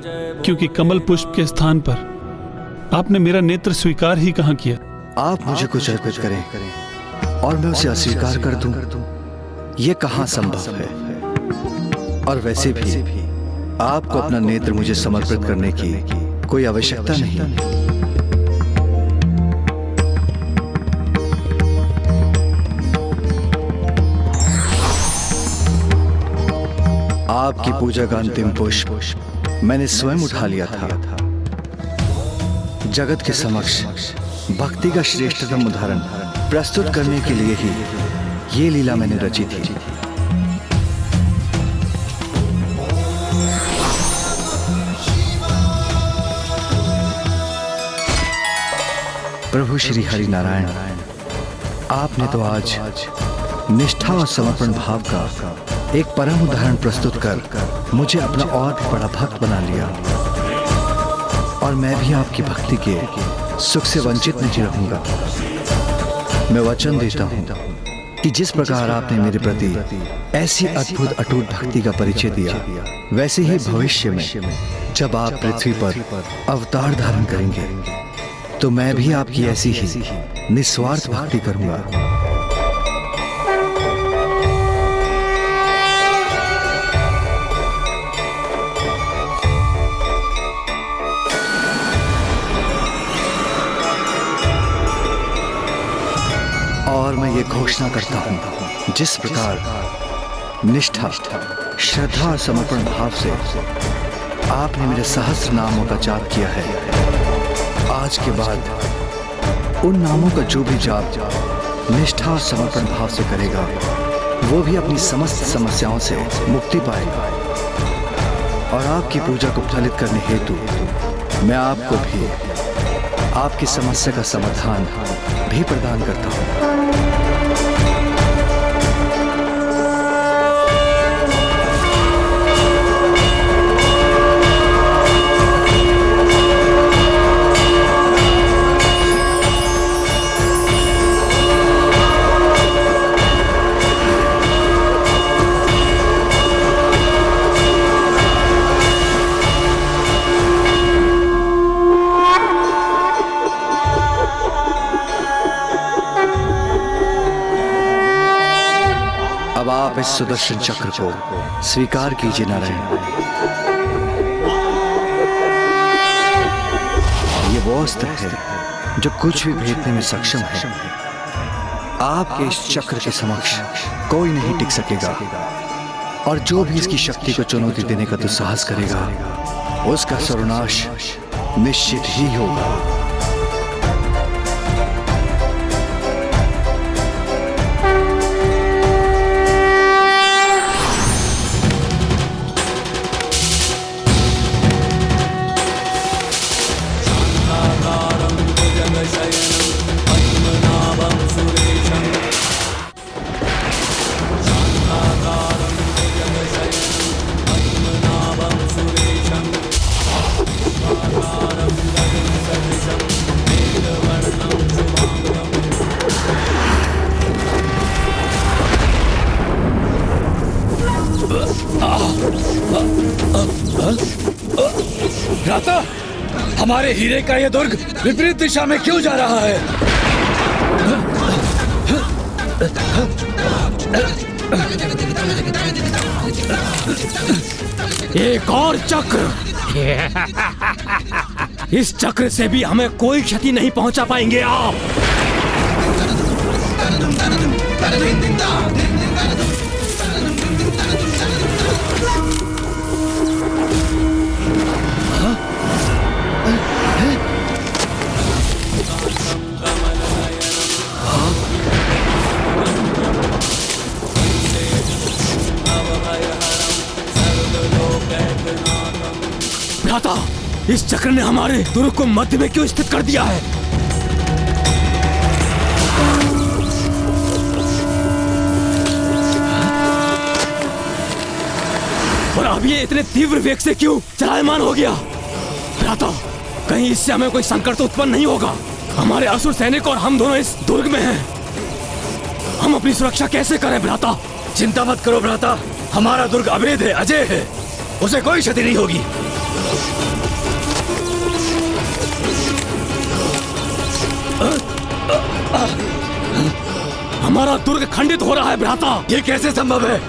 क्योंकि कमल पुष्प के स्थान पर आपने मेरा नेत्र स्वीकार ही कहाँ किया। आप मुझे कुछ अर्पित करें और मैं उसे अस्वीकार कर दूं, ये कहाँ संभव है। और वैसे भी आपको अपना नेत्र मुझे समर्पित करने की कोई आवश्यकता नहीं। आपकी पूजा का अंतिम पुष्प मैंने स्वयं उठा लिया था। जगत के समक्ष भक्ति का श्रेष्ठतम उदाहरण प्रस्तुत करने के लिए ही ये लीला मैंने रची थी। प्रभु श्री हरि नारायण, आपने तो आज निष्ठा और समर्पण भाव का एक परम उदाहरण प्रस्तुत कर मुझे अपना और भी बड़ा भक्त बना लिया। और मैं भी आपकी भक्ति के सुख से वंचित नहीं रहूंगा। मैं वचन देता हूं कि जिस प्रकार आपने मेरे प्रति ऐसी अद्भुत अटूट भक्ति का परिचय दिया, वैसे ही भविष्य में जब आप पृथ्वी पर अवतार धारण करेंगे तो मैं भी आपकी ऐसी ही निस्वार्थ भक्ति करूंगा। और मैं ये घोषणा करता हूं, जिस प्रकार निष्ठा, श्रद्धा और समर्पण भाव से आपने मेरे सहस्त्र नामों का जाप किया है, आज के बाद उन नामों का जो भी जाप निष्ठा और समर्पण भाव से करेगा, वो भी अपनी समस्त समस्याओं से मुक्ति पाएगा। और आपकी पूजा को फलित करने हेतु मैं आपको भी आपकी समस्या का समाधान भी प्रदान करता हूँ। अब आप इस सुदर्शन चक्र को स्वीकार कीजिए नारायण। ये वो अस्त्र है जो कुछ भी भेदने में सक्षम है। आपके इस चक्र के समक्ष कोई नहीं टिक सकेगा, और जो भी इसकी शक्ति को चुनौती देने का दुस्साहस करेगा, उसका सर्वनाश निश्चित ही होगा। भ्राता, हमारे हीरे का यह दुर्ग विपरीत दिशा में क्यों जा रहा है? एक और चक्र। इस चक्र से भी हमें कोई क्षति नहीं पहुंचा पाएंगे आप। भ्राता, इस चक्र ने हमारे दुर्ग को मध्य में क्यों स्थित कर दिया है? और अब ये इतने तीव्र वेग से क्यों चलायमान हो गया? भ्राता, कहीं इससे हमें कोई संकट तो उत्पन्न नहीं होगा? हमारे असुर सैनिक और हम दोनों इस दुर्ग में हैं। हम अपनी सुरक्षा कैसे करें भ्राता? चिंता मत करो भ्राता, हमारा दुर्ग अभेद है, अजय है, उसे कोई क्षति नहीं होगी। हमारा दुर्ग खंडित हो रहा है भ्राता। ये कैसे संभव है?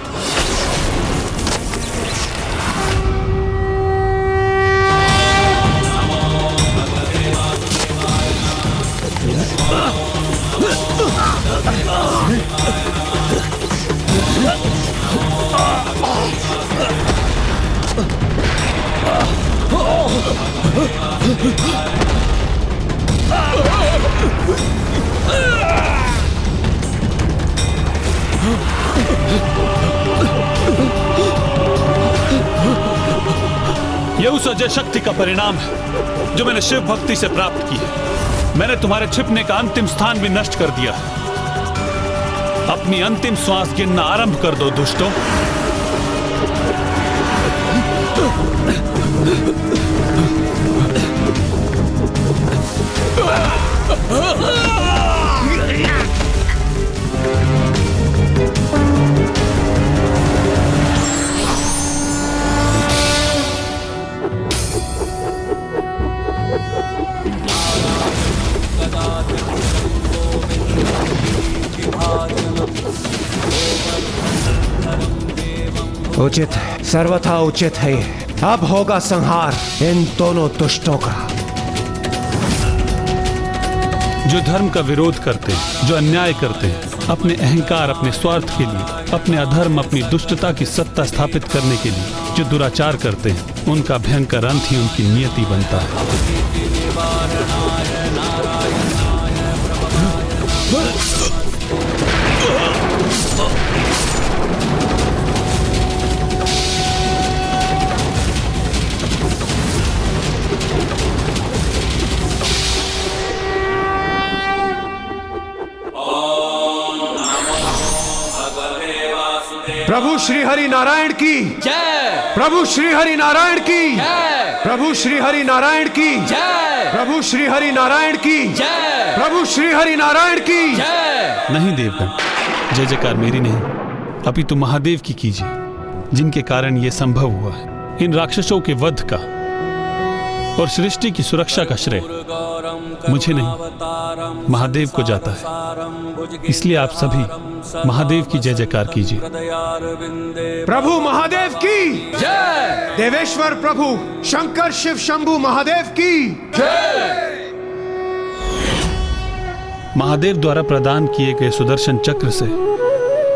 यह उस अजय शक्ति का परिणाम है जो मैंने शिव भक्ति से प्राप्त की है। मैंने तुम्हारे छिपने का अंतिम स्थान भी नष्ट कर दिया है। अपनी अंतिम श्वास गिनना आरंभ कर दो दुष्टों। उचित, सर्वथा उचित है। अब होगा संहार इन दोनों दुष्टों का। जो धर्म का विरोध करते, जो अन्याय करते, अपने अहंकार, अपने स्वार्थ के लिए, अपने अधर्म, अपनी दुष्टता की सत्ता स्थापित करने के लिए जो दुराचार करते हैं, उनका भयंकर अंत ही उनकी नियति बनता है। प्रभु श्री हरि नारायण की जय। प्रभु श्री हरि नारायण की जय। प्रभु श्री हरि नारायण की जय। प्रभु श्री हरि नारायण की जय। प्रभु श्री हरि नारायण की जय। नहीं देवगण, जय जयकार मेरी नहीं, अपितु महादेव की कीजिए, जिनके कारण यह संभव हुआ है। इन राक्षसों के वध का और सृष्टि की सुरक्षा का श्रेय मुझे नहीं, महादेव को जाता है। इसलिए आप सभी महादेव की जय जयकार कीजिए। प्रभु महादेव की जय। देवेश्वर प्रभु शंकर शिव शंभु महादेव की जय। महादेव द्वारा प्रदान किए गए सुदर्शन चक्र से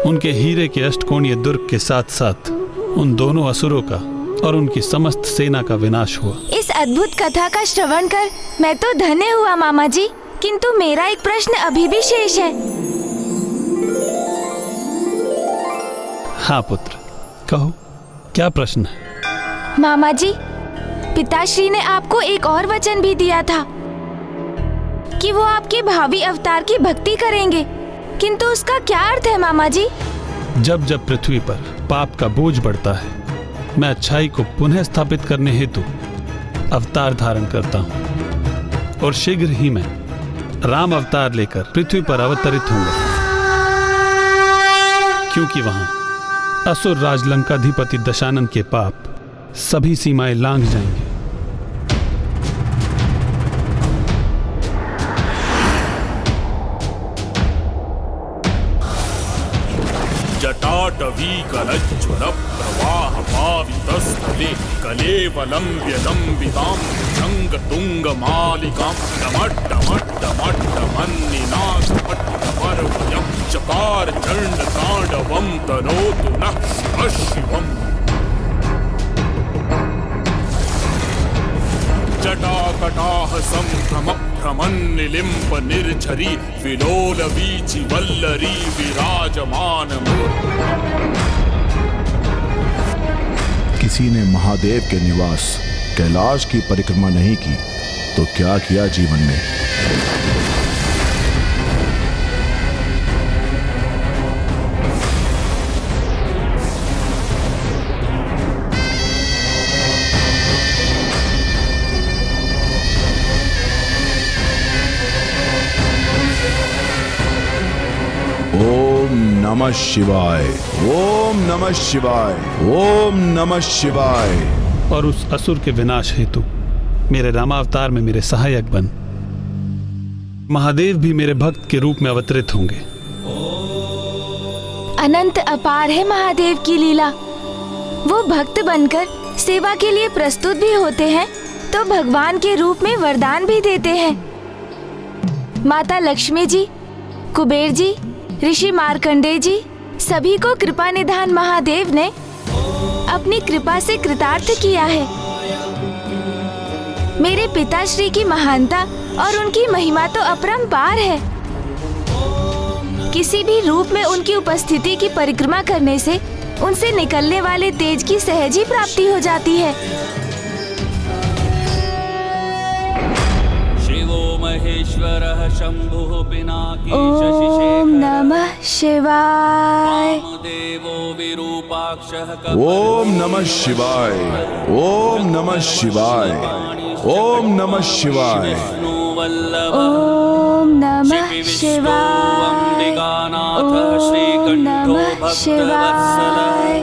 उनके हीरे के अष्टकोणीय दुर्ग के साथ साथ उन दोनों असुरों का और उनकी समस्त सेना का विनाश हुआ। इस अद्भुत कथा का श्रवण कर मैं तो धन्य हुआ मामा जी, किंतु मेरा एक प्रश्न अभी भी शेष है। हाँ पुत्र, कहो क्या प्रश्न है? मामा जी, पिताश्री ने आपको एक और वचन भी दिया था कि वो आपके भावी अवतार की भक्ति करेंगे, किंतु उसका क्या अर्थ है मामा जी? जब जब पृथ्वी पर पाप का बोझ बढ़ता है, मैं अच्छाई को पुनः स्थापित करने हेतु अवतार धारण करता हूँ और शीघ्र ही मैं राम अवतार लेकर पृथ्वी पर अवतरित होऊंगा, क्योंकि वहां असुर राज लंकाधिपति दशानन के पाप सभी सीमाएं लांघ जाएंगे। जटाटवीकलज्ज्वल प्रवाह पावितस्थले कलेवलम्ब्यलम्बितां भुजङ्गतुङ्गमालिकां डमड्डमड्डमड्डमन्निनादपट्टपर्वयं चकार चण्डताण्डवं तनोतु नः शिवः शिवम्। जटाकटाह संभ्रम भ्रमन्निलिम्ब निर्झरी विलोल वीचि वल्लरी विराजमान। किसी ने महादेव के निवास कैलाश की परिक्रमा नहीं की तो क्या किया जीवन में। ओम नमः शिवाय, ओम नमः शिवाय, ओम नमः शिवाय। और उस असुर के विनाश हेतु मेरे रामावतार में मेरे सहायक बन महादेव भी मेरे भक्त के रूप में अवतरित होंगे। अनंत अपार है महादेव की लीला। वो भक्त बनकर सेवा के लिए प्रस्तुत भी होते हैं तो भगवान के रूप में वरदान भी देते हैं। माता लक्ष्मी जी, कुबेर जी, ऋषि मार्कंडेय जी सभी को कृपा निधान महादेव ने अपनी कृपा से कृतार्थ किया है। मेरे पिताश्री की महानता और उनकी महिमा तो अपरंपार है। किसी भी रूप में उनकी उपस्थिति की परिक्रमा करने से उनसे निकलने वाले तेज की सहज ही प्राप्ति हो जाती है। महेश्वरः शंभुः पिनाकी ओम नमः शिवाय। देवो विरूपाक्षः ओम नमः शिवाय, ओम नमः शिवाय, ओम नमः शिवाय, ओम नमः शिवाय, ओम नमः शिवाय।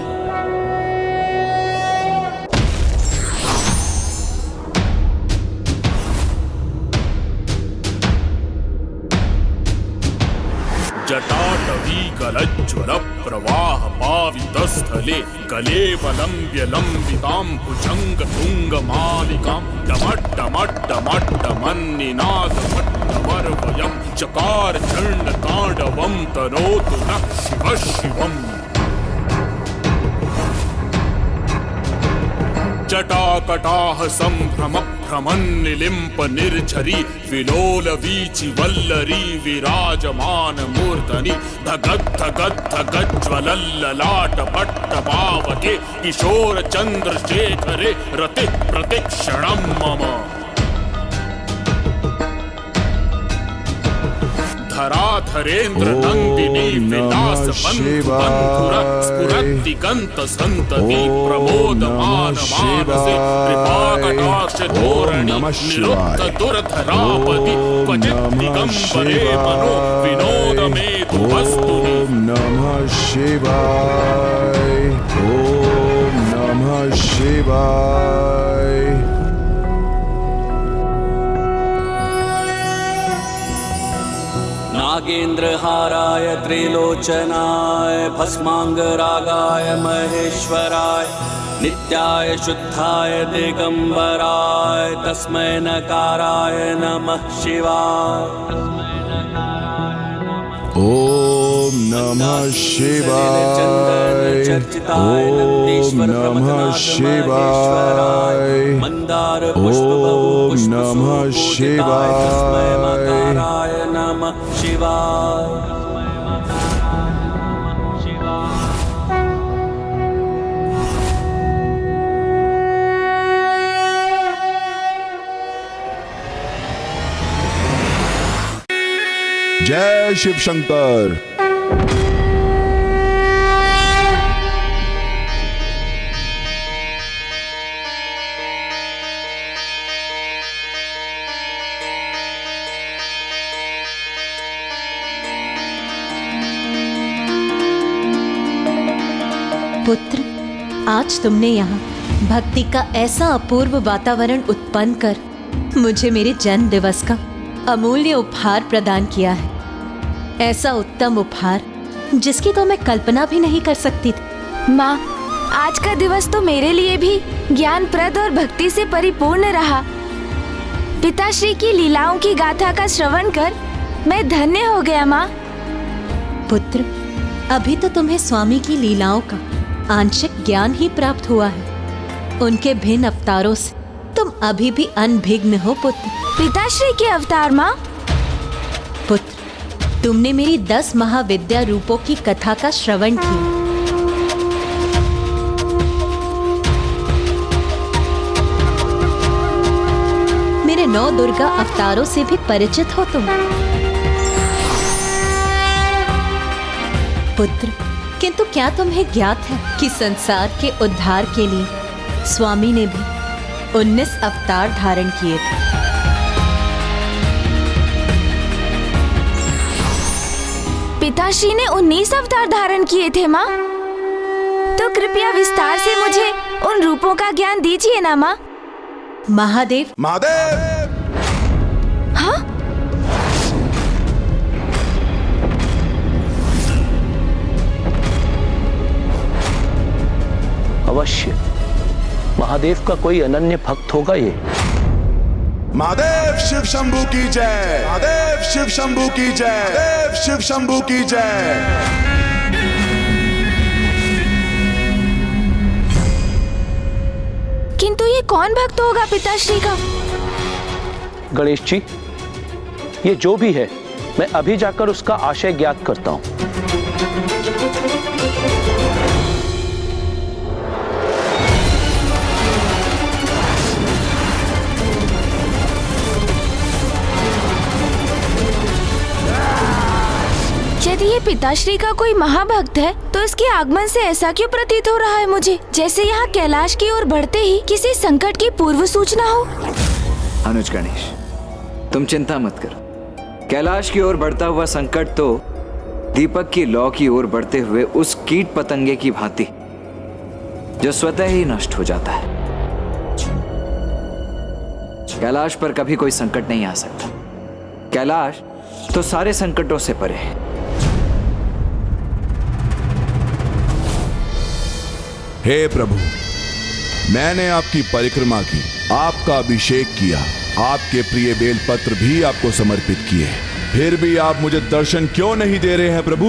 जटाटवीकलज्ज्वल प्रवाह पावितस्थले कलेवलम्ब्यलम्बितां भुजङ्गतुङ्गमालिकां डमड्डमड्डमड्डमन्निनादपट्टपर्वयं चकार चण्डताण्डवं तनोतु नः शिवः शिवम्। जटाकटाह संभ्रम भ्रमन्निलिम्प निर्झरी विलोल वीचि वल्लरी विराजमान मूर्धनि धगद् धगद् धगज्ज्वलल्ललाट पट्टपावके किशोर चन्द्रशेखरे रतिः प्रतिक्षणं मम। धराधरेन्द्र नंदिनी विलास बंधुर स्फुरद्दिगंत संतति प्रमोदमान मानसे कृपाकटाक्ष धोरणि निरुक्त दुर्धरापति क्वचित् दिगंबरे मनो विनोद मेतु वस्तुनि। ओम नमः शिवाय, ओम नमः शिवाय। नागेन्द्रहाराय त्रिलोचनाय भस्मांगरागाय महेश्वराय नित्याय शुद्धाय दिगंबराय तस्मै नकाराय नमः शिवाय। ओम नमः शिवाय, ओम नमः शिवाय, ओम नमः शिवाय, नमः शिवाय। जय शिव शंकर। पुत्र, आज तुमने यहाँ भक्ति का ऐसा अपूर्व वातावरण उत्पन्न कर मुझे मेरे जन्म दिवस का अमूल्य उपहार प्रदान किया है। ऐसा उत्तम उपहार जिसकी तो मैं कल्पना भी नहीं कर सकती थी। माँ, आज का दिवस तो मेरे लिए भी ज्ञानप्रद और भक्ति से परिपूर्ण रहा। पिताश्री की लीलाओं की गाथा का श्रवण कर मैं धन्य हो गया। माँ पुत्र, अभी तो तुम्हें स्वामी की लीलाओं का आंशिक ज्ञान ही प्राप्त हुआ है। उनके भिन्न अवतारों से तुम अभी भी अनभिज्ञ हो पुत्र। पिताश्री के अवतार? माँ पुत्र, तुमने मेरी 10 महाविद्या रूपों की कथा का श्रवण किया। मेरे 9 दुर्गा अवतारों से भी परिचित हो तुम पुत्र। किंतु क्या तुम्हें ज्ञात है कि संसार के उद्धार के लिए स्वामी ने भी 19 अवतार धारण किए थे। पिताश्री ने 19 अवतार धारण किए थे माँ? तो कृपया विस्तार से मुझे उन रूपों का ज्ञान दीजिए ना माँ। महादेव, महादेव! हाँ? अवश्य महादेव का कोई अनन्य भक्त होगा ये। महादेव शिव शंभू की जय! महादेव शिव शंभू की जय! महादेव शिव शंभू की जय! किंतु ये कौन भक्त होगा पिताश्री का? गणेश जी, ये जो भी है मैं अभी जाकर उसका आशय ज्ञात करता हूं। यदि ये पिताश्री का कोई महाभक्त है तो इसके आगमन से ऐसा क्यों प्रतीत हो रहा है मुझे, जैसे यहाँ कैलाश की ओर बढ़ते ही किसी संकट की पूर्व सूचना हो। अनुज गणेश, तुम चिंता मत करो। कैलाश की ओर बढ़ता हुआ संकट तो दीपक की लौ की ओर बढ़ते हुए उस कीट पतंगे की भांति जो स्वतः ही नष्ट हो जाता है। कैलाश पर कभी कोई संकट नहीं आ सकता। कैलाश तो सारे संकटों से परे है। हे प्रभु, मैंने आपकी परिक्रमा की, आपका अभिषेक किया, आपके प्रिय बेलपत्र भी आपको समर्पित किए, फिर भी आप मुझे दर्शन क्यों नहीं दे रहे हैं प्रभु?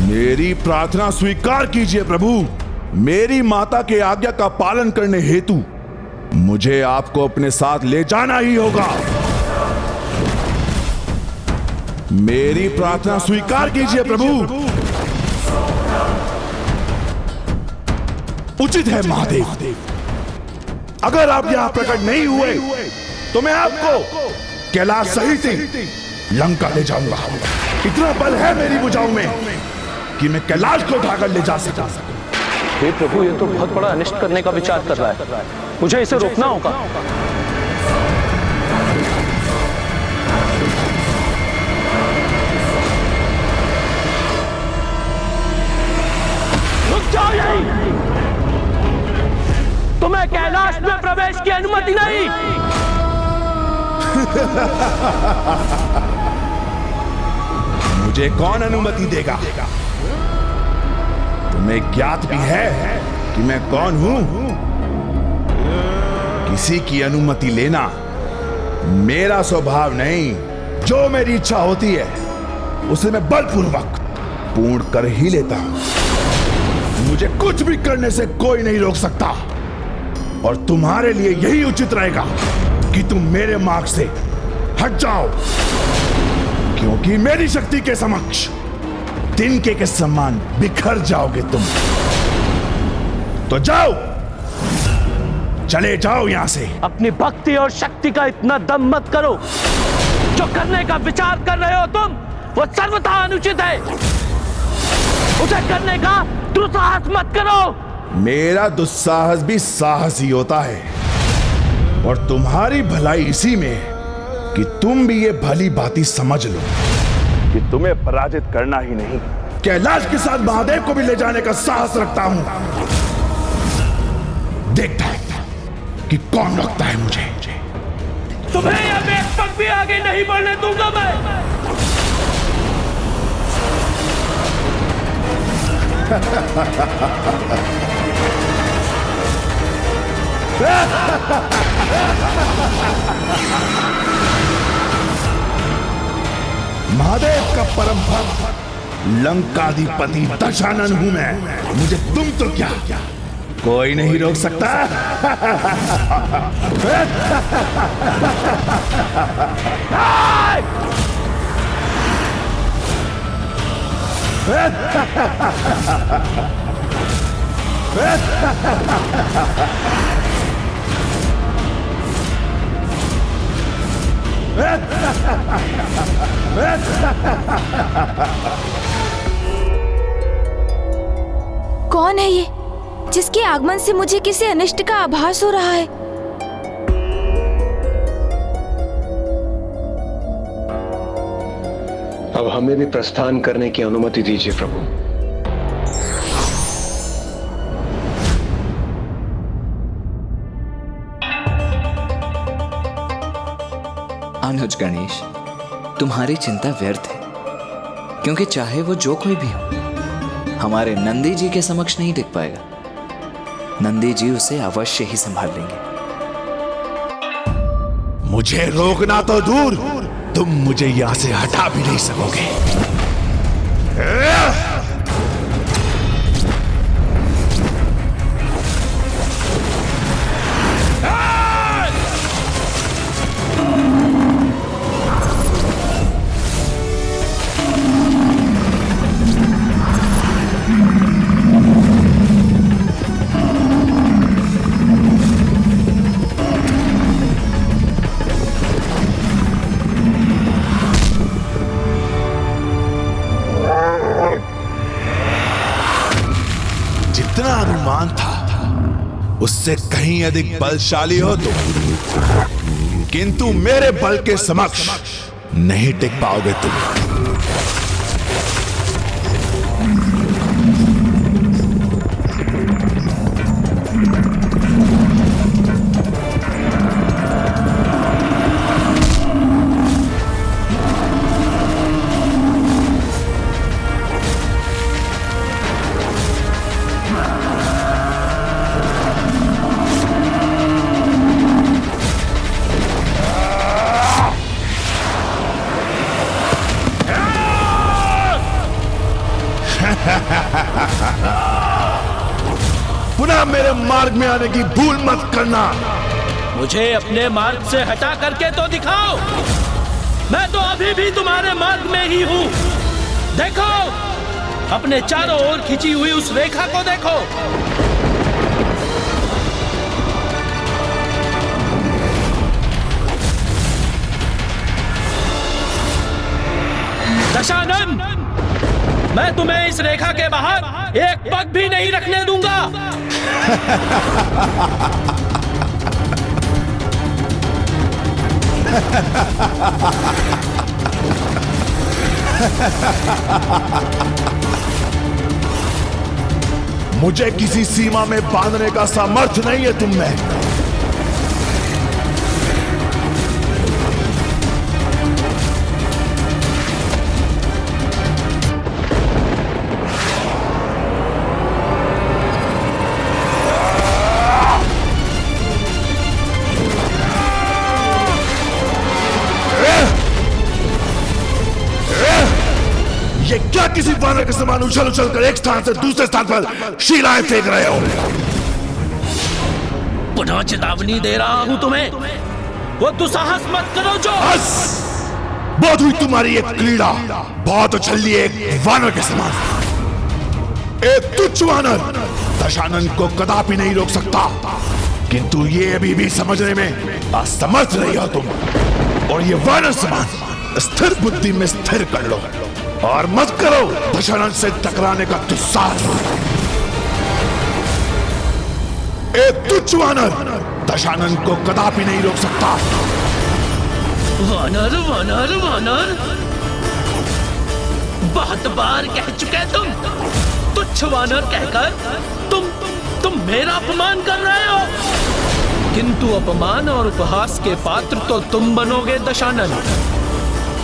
मेरी प्रार्थना स्वीकार कीजिए प्रभु। मेरी माता के आज्ञा का पालन करने हेतु मुझे आपको अपने साथ ले जाना ही होगा। मेरी प्रार्थना स्वीकार कीजिए प्रभु। उचित है महादेव, अगर आप यहां प्रकट नहीं हुए तो मैं आपको कैलाश सहित लंका ले जाऊंगा। इतना बल है मेरी भुजाओं में कि मैं कैलाश को उठाकर ले जा सकता। हे प्रभु, ये तो बहुत बड़ा अनिष्ट करने का विचार कर रहा है, मुझे इसे रोकना होगा। रुक जाओ यहीं, तुम्हें कैलाश में प्रवेश की अनुमति नहीं। मुझे कौन अनुमति देगा? तुम्हें ज्ञात भी है कि मैं कौन हूं? किसी की अनुमति लेना मेरा स्वभाव नहीं। जो मेरी इच्छा होती है उसे मैं बलपूर्वक पूर्ण कर ही लेता हूं। मुझे कुछ भी करने से कोई नहीं रोक सकता, और तुम्हारे लिए यही उचित रहेगा कि तुम मेरे मार्ग से हट जाओ, क्योंकि मेरी शक्ति के समक्ष तिनके के समान बिखर जाओगे तुम। तो जाओ, चले जाओ यहां से। अपनी भक्ति और शक्ति का इतना दम मत करो। जो करने का विचार कर रहे हो तुम, वो सर्वथा अनुचित है। उसे करने का दुस्साहस मत करो। मेरा दुस्साहस भी साहस ही होता है, और तुम्हारी भलाई इसी में कि तुम भी ये भली बाती समझ लो कि तुम्हें पराजित करना ही नहीं, कैलाश के साथ महादेव को भी ले जाने का साहस रखता हूं। देखता है कि कौन रखता है मुझे। तुम्हें यह एक पग भी आगे नहीं बढ़ने दूंगा मैं। महादेव का परम भक्त लंकाधिपति दशानन हूं मैं। मुझे तुम तो क्या कोई नहीं रोक सकता। कौन है ये जिसके आगमन से मुझे किसी अनिष्ट का आभास हो रहा है? अब हमें भी प्रस्थान करने की अनुमति दीजिए प्रभु। अनुज गणेश, तुम्हारी चिंता व्यर्थ है, क्योंकि चाहे वो जो कोई भी हो, हमारे नंदी जी के समक्ष नहीं टिक पाएगा। नंदी जी उसे अवश्य ही संभाल लेंगे। मुझे रोकना तो दूर, तुम मुझे यहां से हटा भी नहीं सकोगे। जितना अनुमान था उससे कहीं अधिक बलशाली हो तुम, किंतु मेरे बल के समक्ष नहीं टिक पाओगे तुम। पुनः मेरे मार्ग में आने की भूल मत करना। मुझे अपने मार्ग से हटा करके तो दिखाओ। मैं तो अभी भी तुम्हारे मार्ग में ही हूं। देखो, अपने चारों ओर खींची हुई उस रेखा को देखो। दशानन, मैं तुम्हें इस रेखा के बाहर एक पग भी नहीं रखने दूंगा। मुझे किसी सीमा में बांधने का सामर्थ्य नहीं है तुम में। ये क्या किसी वानर के समान उछल उछल कर एक स्थान से दूसरे स्थान पर शिलाएं फेंक रहे हो? पुनः चेतावनी दे रहा हूं तुम्हें, वो दुस्साहस मत करो। जो बहुत हुई तुम्हारी एक क्रीड़ा, बहुत उछल लिए एक वानर के समान। एक तुच्छ वानर दशानन को कदापि नहीं रोक सकता, किंतु ये अभी भी समझने में असमर्थ रही हो तुम। और ये वानर समान स्थिर बुद्धि में स्थिर कर लो और मत करो दशानन से टकराने का दुस्साहस। एक तुच्छ वानर दशानन को कदापि नहीं रोक सकता। वानर वानर वानर, बहुत बार कह चुके तुम। तुच्छ वानर कहकर तुम मेरा अपमान कर रहे हो। किंतु अपमान और उपहास के पात्र तो तुम बनोगे दशानन।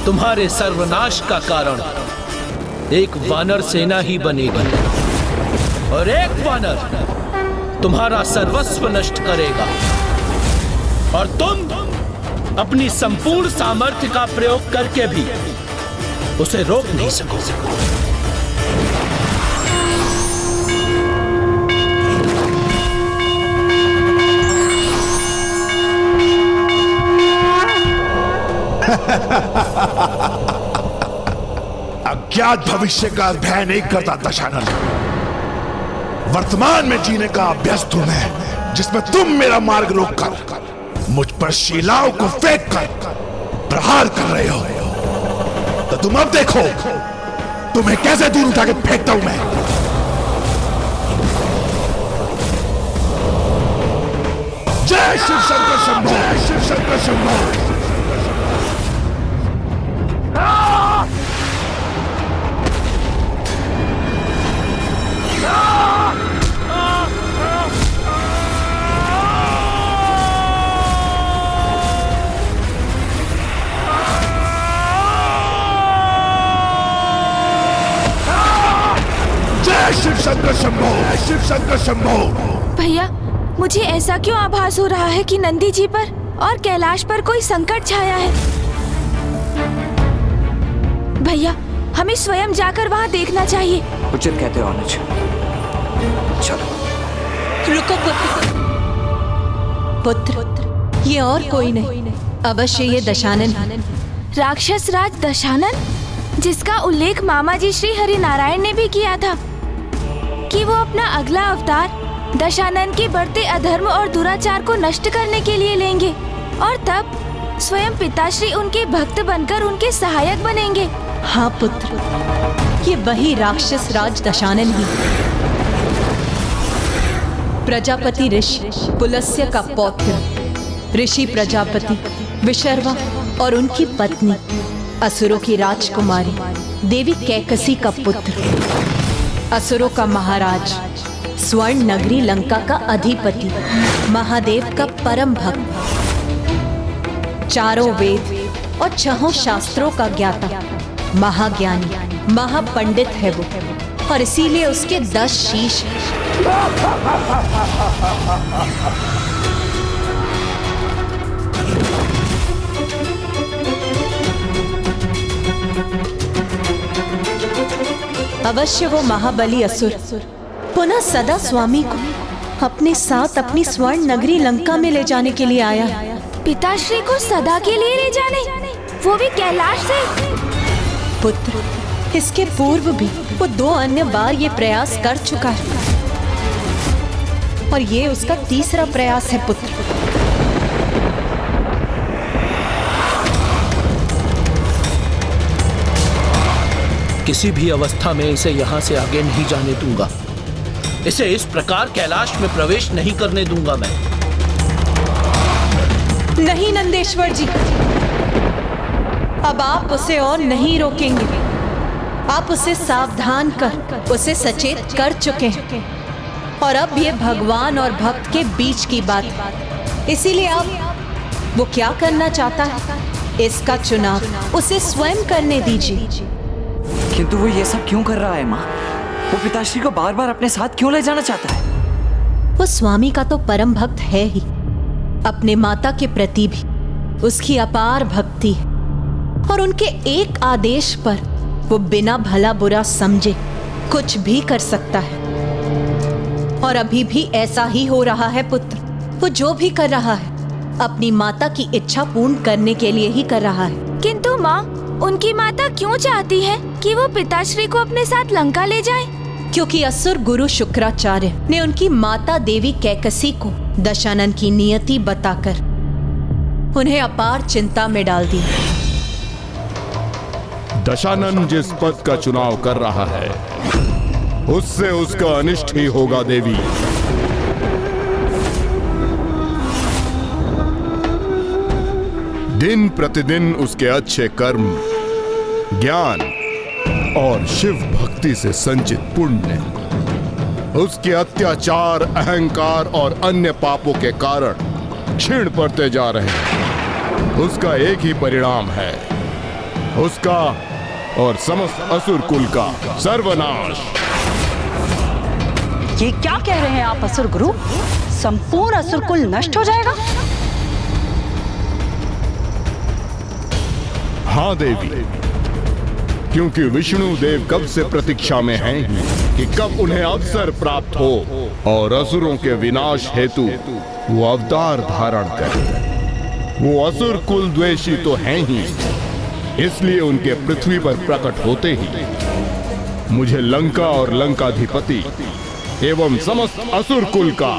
तुम्हारे सर्वनाश का कारण एक वानर सेना ही बनेगी। और एक वानर तुम्हारा सर्वस्व नष्ट करेगा और तुम अपनी संपूर्ण सामर्थ्य का प्रयोग करके भी उसे रोक नहीं सकोगे। अज्ञात भविष्य का भय नहीं करता दशानन, वर्तमान में जीने का अभ्यस्त हूं मैं, जिसमें तुम मेरा मार्ग रोककर मुझ पर शिलाओं को फेंक कर प्रहार कर रहे हो। तो तुम अब देखो तुम्हें कैसे दूर उठा के फेंकता हूं मैं। जय शिव शंकर शंभो, जय शिव शंकर शंभो। शिव शंकर शंभो, शिव शंकर शंभो। भैया, मुझे ऐसा क्यों आभास हो रहा है कि नंदी जी पर और कैलाश पर कोई संकट छाया है? भैया, हमें स्वयं जाकर वहाँ देखना चाहिए। उचित कहते हो अनुज, चलो। रुको पुत्र, ये और कोई नहीं, अवश्य ये दशानन। राक्षस राज दशानन, जिसका उल्लेख मामा जी श्री हरि नारायण ने भी किया था कि वो अपना अगला अवतार दशानन के बढ़ते अधर्म और दुराचार को नष्ट करने के लिए लेंगे और तब स्वयं पिताश्री उनके भक्त बनकर उनके सहायक बनेंगे। हाँ पुत्र, ये वही राक्षस राज दशानन ही, प्रजापति ऋषि पुलस्त्य का पौत्र, ऋषि प्रजापति विशर्वा और उनकी पत्नी असुरों की राजकुमारी देवी कैकसी का पुत्र, असुरों का महाराज, स्वर्ण नगरी लंका का अधिपति, महादेव का परम भक्त, चारों वेद और छहों शास्त्रों का ज्ञाता, महाज्ञानी, महापंडित है वो, और इसीलिए उसके 10 शीश हैं। अवश्य वो महाबली असुर पुनः सदा स्वामी को अपने साथ अपनी स्वर्ण नगरी लंका में ले जाने के लिए आया। पिताश्री को सदा के लिए ले जाने, वो भी कैलाश से? पुत्र, इसके पूर्व भी वो 2 अन्य बार ये प्रयास कर चुका है और ये उसका 3रा प्रयास है पुत्र। किसी भी अवस्था में इसे यहाँ से आगे नहीं जाने दूंगा। इसे इस प्रकार कैलाश में प्रवेश नहीं करने दूंगा मैं। नहीं नंदेश्वर जी, अब आप उसे और नहीं रोकेंगे। आप उसे सावधान कर उसे सचेत कर चुके हैं और अब ये भगवान और भक्त के बीच की बात है। इसीलिए अब वो क्या करना चाहता है इसका चुनाव उसे स्वयं करने दीजिए। किंतु वो ये सब क्यों कर रहा है माँ? वो पिताश्री को बार बार अपने साथ क्यों ले जाना चाहता है? वो स्वामी का तो परम भक्त है ही, अपने माता के प्रति भी उसकी अपार भक्ति है और उनके एक आदेश पर वो बिना भला बुरा समझे कुछ भी कर सकता है। और अभी भी ऐसा ही हो रहा है पुत्र। वो जो भी कर रहा है अपनी माता की इच्छा पूर्ण करने के लिए ही कर रहा है। किंतु माँ, उनकी माता क्यों चाहती है कि वो पिताश्री को अपने साथ लंका ले जाए? क्योंकि असुर गुरु शुक्राचार्य ने उनकी माता देवी कैकसी को दशानन की नियति बताकर उन्हें अपार चिंता में डाल दी। दशानन जिस पद का चुनाव कर रहा है उससे उसका अनिष्ट ही होगा देवी। दिन प्रतिदिन उसके अच्छे कर्म, ज्ञान और शिव भक्ति से संचित पुण्य उसके अत्याचार, अहंकार और अन्य पापों के कारण क्षीण पड़ते जा रहे हैं। उसका एक ही परिणाम है, उसका और समस्त असुर कुल का सर्वनाश। ये क्या कह रहे हैं आप असुर गुरु? संपूर्ण असुर कुल नष्ट हो जाएगा? हाँ देवी, क्योंकि विष्णु देव कब से प्रतीक्षा में हैं कि कब उन्हें अवसर प्राप्त हो और असुरों के विनाश हेतु वो अवतार धारण करें। वो असुर कुल द्वेषी तो हैं ही, इसलिए उनके पृथ्वी पर प्रकट होते ही मुझे लंका और लंकाधिपति एवं समस्त असुर कुल का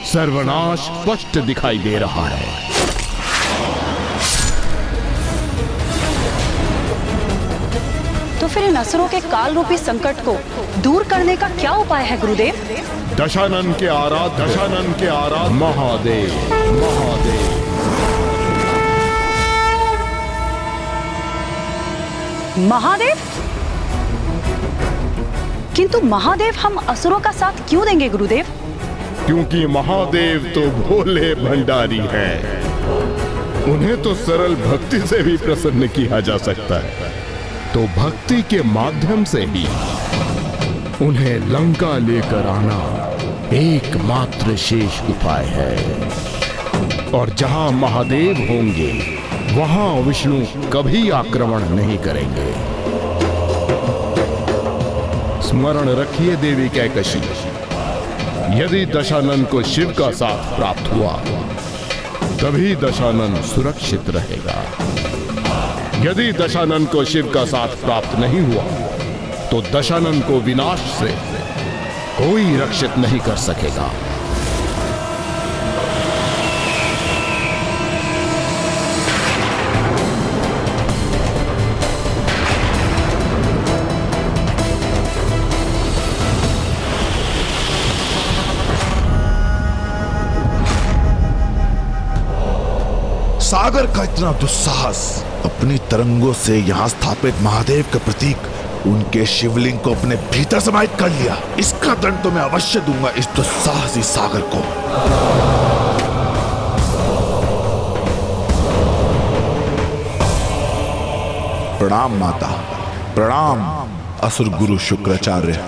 सर्वनाश स्पष्ट दिखाई दे रहा है। तो फिर इन असुरों के काल रूपी संकट को दूर करने का क्या उपाय है गुरुदेव? दशानन के आराध महादेव। महादेव? किंतु महादेव हम असुरों का साथ क्यों देंगे गुरुदेव? क्योंकि महादेव तो भोले भंडारी हैं। उन्हें तो सरल भक्ति से भी प्रसन्न किया जा सकता है, तो भक्ति के माध्यम से ही उन्हें लंका लेकर आना एकमात्र शेष उपाय है। और जहां महादेव होंगे वहां विष्णु कभी आक्रमण नहीं करेंगे। स्मरण रखिए देवी कैकशी, यदि दशानन को शिव का साथ प्राप्त हुआ तभी दशानन सुरक्षित रहेगा। यदि दशानन को शिव का साथ प्राप्त नहीं हुआ तो दशानन को विनाश से कोई रक्षित नहीं कर सकेगा। सागर का इतना दुस्साहस, अपनी तरंगों से यहाँ स्थापित महादेव का प्रतीक उनके शिवलिंग को अपने भीतर समाहित कर लिया। इसका दंड तो मैं अवश्य दूंगा इस दुस्साहसी सागर को। प्रणाम माता, प्रणाम असुर गुरु शुक्राचार्य।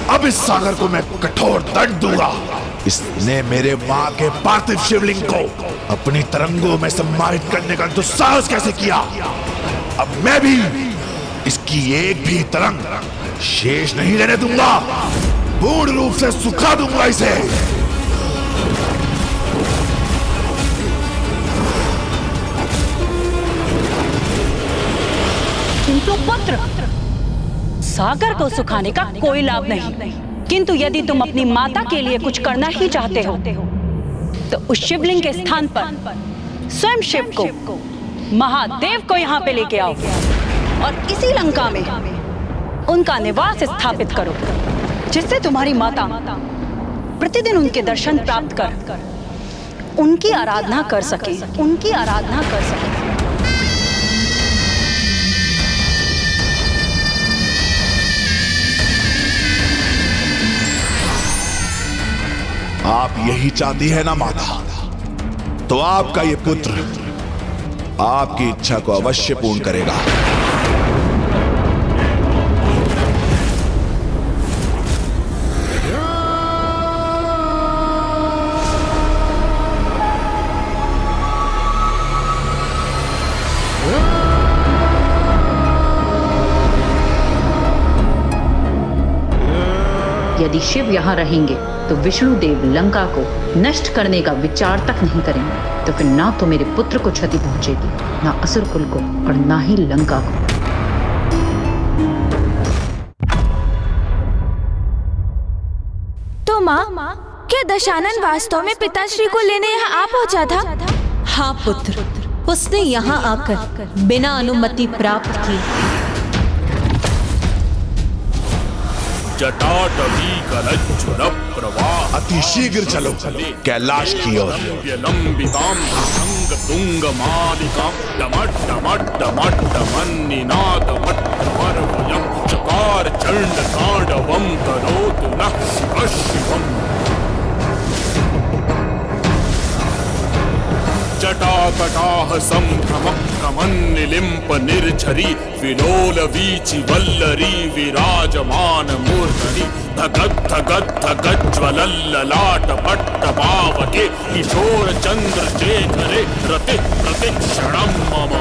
अब इस सागर को मैं कठोर दंड दूंगा। इसने मेरे मां के पार्थिव शिवलिंग को अपनी तरंगों में सम्मानित करने का दुस्साहस कैसे किया? अब मैं भी इसकी एक भी तरंग शेष नहीं रहने दूंगा। पूर्ण रूप से सुखा दूंगा इसे। किंतु पुत्र, सागर को सुखाने का कोई लाभ नहीं, किंतु यदि तुम अपनी माता के लिए कुछ करना ही चाहते हो तो उस शिवलिंग के स्थान पर स्वयं शिव को, महादेव को यहाँ पे लेके आओ और इसी लंका में उनका निवास स्थापित करो, जिससे तुम्हारी माता प्रतिदिन उनके दर्शन प्राप्त कर उनकी आराधना कर सके। आप यही चाहती है ना माता? तो आपका ये पुत्र आपकी इच्छा को अवश्य पूर्ण करेगा। यदि शिव यहाँ रहेंगे तो विष्णु देव लंका को नष्ट करने का विचार तक नहीं करेंगे। तो फिर ना तो मेरे पुत्र को क्षति पहुंचेगी, ना असुर कुल को, और ना ही लंका को। तो माँ, क्या दशानन वास्तव में पिताश्री को लेने यहाँ आ पहुँचा था? हाँ पुत्र, उसने यहाँ आकर बिना अनुमति प्राप्त की जटाटवी कलज्ज्वल प्रवाह अति शीघ्र चलो कैलाश की ओर। लंबिताम भृंग तुंग मालिकाम डमट डमट डमट डमन्निनादमट्टमर्वयं चकार चंड तांडवं करोतु नः शिवः शिवम्। जटाकटाह संभ्रमक्रमन्निलिम्प निर्झरी विलोल वीचि वल्लरी विराजमान मूर्धनि धगद् धगद् धगज्ज्वलल्ललाट पट्टपावके किशोर चंद्र शेखरे रति प्रतिक्षणं मम।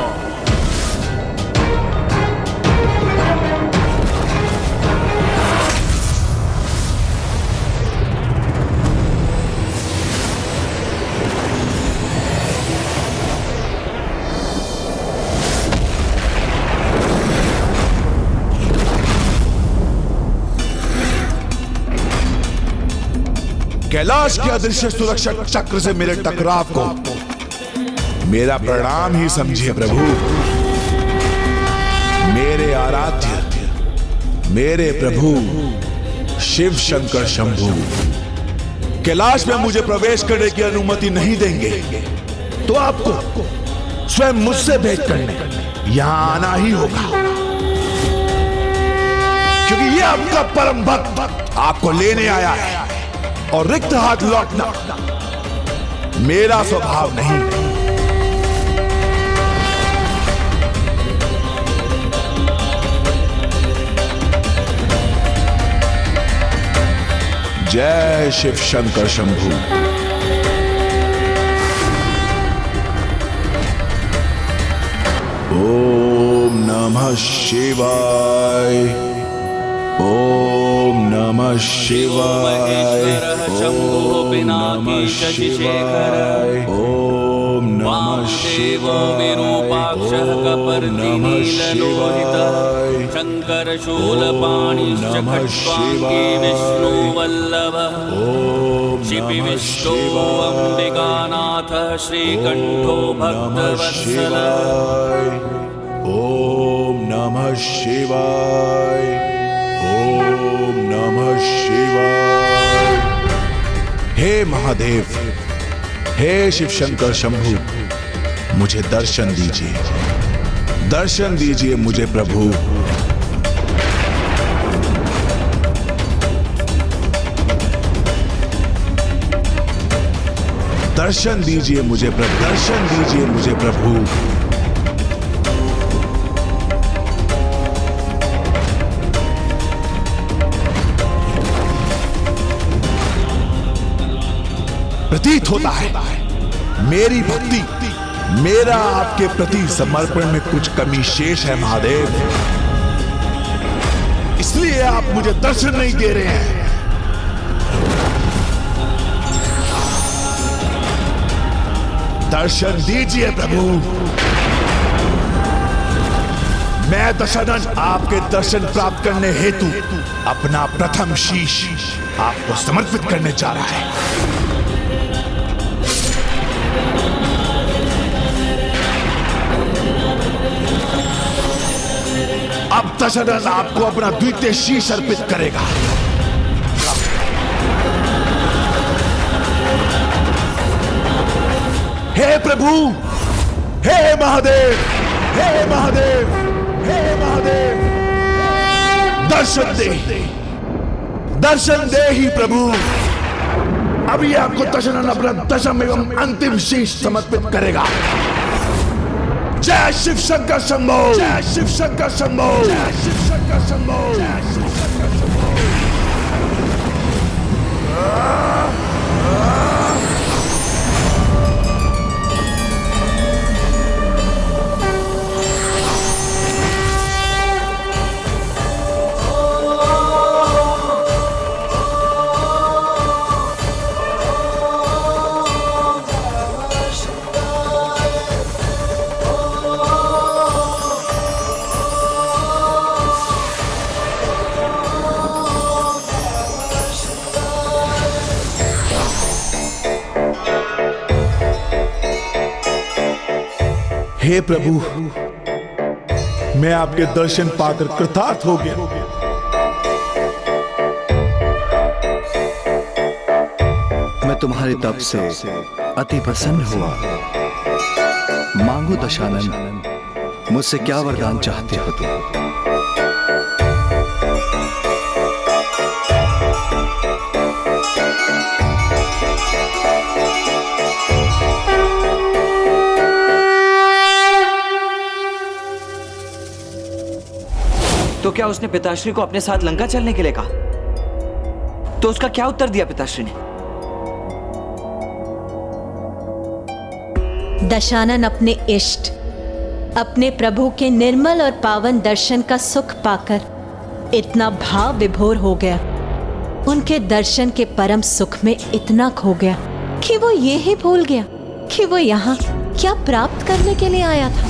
कैलाश के अदृश्य सुरक्षक चक्र से मेरे टकराव को मेरा प्रणाम ही समझिए प्रभु। मेरे आराध्य मेरे प्रभु शिव शंकर शंभू कैलाश में मुझे प्रवेश करने की अनुमति नहीं देंगे तो आपको स्वयं मुझसे भेंट करने यहां आना ही होगा, क्योंकि ये आपका परम भक्त आपको लेने आया है और रिक्त हाथ लौटना मेरा स्वभाव नहीं। जय शिव शंकर शंभू। ओम नमः शिवाय। ओम नमः शिवाय। शंभुः पिनाकी शशिशेखर ओम नमः शिवाय। विरूपाक्षः कपर्दिनीललोहितः शंकर शूलपाणिश्च खट्वाङ्गी विष्णुवल्लभः शिपि विष्णु अम्बिकानाथः श्रीकण्ठो भक्तवत्सलः। ओम नमः शिवाय। ओम नमः शिवाय। हे महादेव हे शिव शंकर शंभू मुझे दर्शन दीजिए मुझे प्रभु। दर्शन दीजिए मुझे प्रभु। दर्शन दीजिए मुझे प्रभु। प्रतीत होता है मेरी भक्ति मेरा आपके प्रति समर्पण में कुछ कमी शेष है महादेव, इसलिए आप मुझे दर्शन नहीं दे रहे हैं। दर्शन दीजिए प्रभु। मैं दशानन आपके दर्शन प्राप्त करने हेतु अपना प्रथम शीश आपको समर्पित करने जा रहा है। अब दशरथ आपको अपना द्वितीय शीश अर्पित करेगा। हे प्रभु हे महादेव हे महादेव हे महादेव दर्शन दे ही प्रभु। अभी आपको दशरथ अपना दशम एवं अंतिम शीश समर्पित करेगा। जय शिव शंकर शंभो। जय शिव शंकर शंभो। जय शिव शंकर शंभो। जय शिव शंकर शंभो। हे प्रभु मैं आपके दर्शन पाकर कृतार्थ हो गया। मैं तुम्हारे तप से अति प्रसन्न हुआ। मांगो दशानन, मुझसे क्या वरदान चाहते हो तुम? तो क्या उसने पिताश्री को अपने साथ लंका चलने के लिए कहा? तो उसका क्या उत्तर दिया पिताश्री ने? दशानन अपने इष्ट, अपने प्रभु के निर्मल और पावन दर्शन का सुख पाकर इतना भाव विभोर हो गया, उनके दर्शन के परम सुख में इतना खो गया कि वो ये ही भूल गया कि वो यहाँ क्या प्राप्त करने के लिए आया था।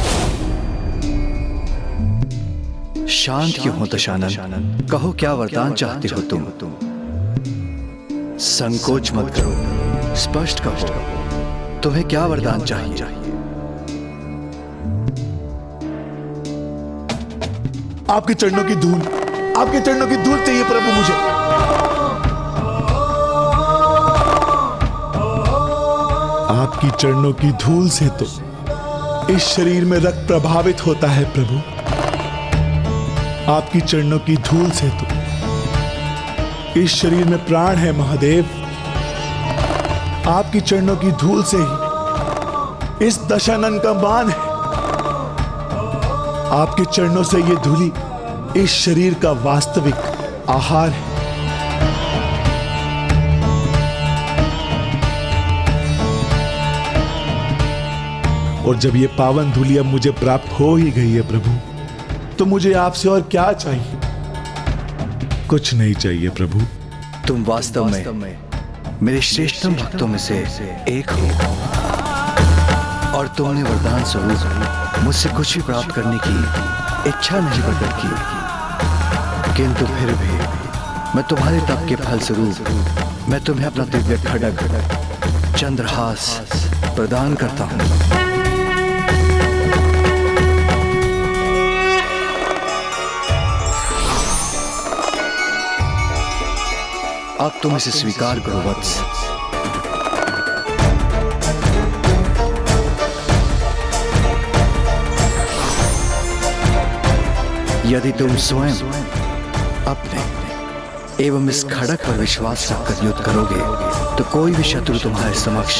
शांत क्यों हो दशानन? कहो क्या वरदान चाहते हो तुम? संकोच मत करो, स्पष्ट कहो, तुम्हें क्या वरदान चाहिए? आपके चरणों की धूल, आपके चरणों की धूल चाहिए प्रभु मुझे। आपकी चरणों की धूल से तो इस शरीर में रक्त प्रभावित होता है प्रभु। आपकी चरणों की धूल से तो इस शरीर में प्राण है महादेव। आपकी चरणों की धूल से ही इस दशानन का मान है। आपके चरणों से ये धूली इस शरीर का वास्तविक आहार है। और जब ये पावन धूली अब मुझे प्राप्त हो ही गई है प्रभु, तो मुझे आपसे और क्या चाहिए? कुछ नहीं चाहिए प्रभु। तुम वास्तव में मेरे श्रेष्ठतम भक्तों में से एक हो और तुमने वरदान स्वरूप मुझसे कुछ भी प्राप्त करने की इच्छा नहीं प्रकट की, किंतु फिर भी मैं तुम्हारे तप के फल स्वरूप मैं तुम्हें अपना दिव्य खड्ग चंद्रहास प्रदान करता हूं। अब तुम इसे स्वीकार करो वत्स। यदि तुम स्वयं अपने एवं इस खड़क पर विश्वास रखकर युद्ध करोगे तो कोई भी शत्रु तुम्हारे समक्ष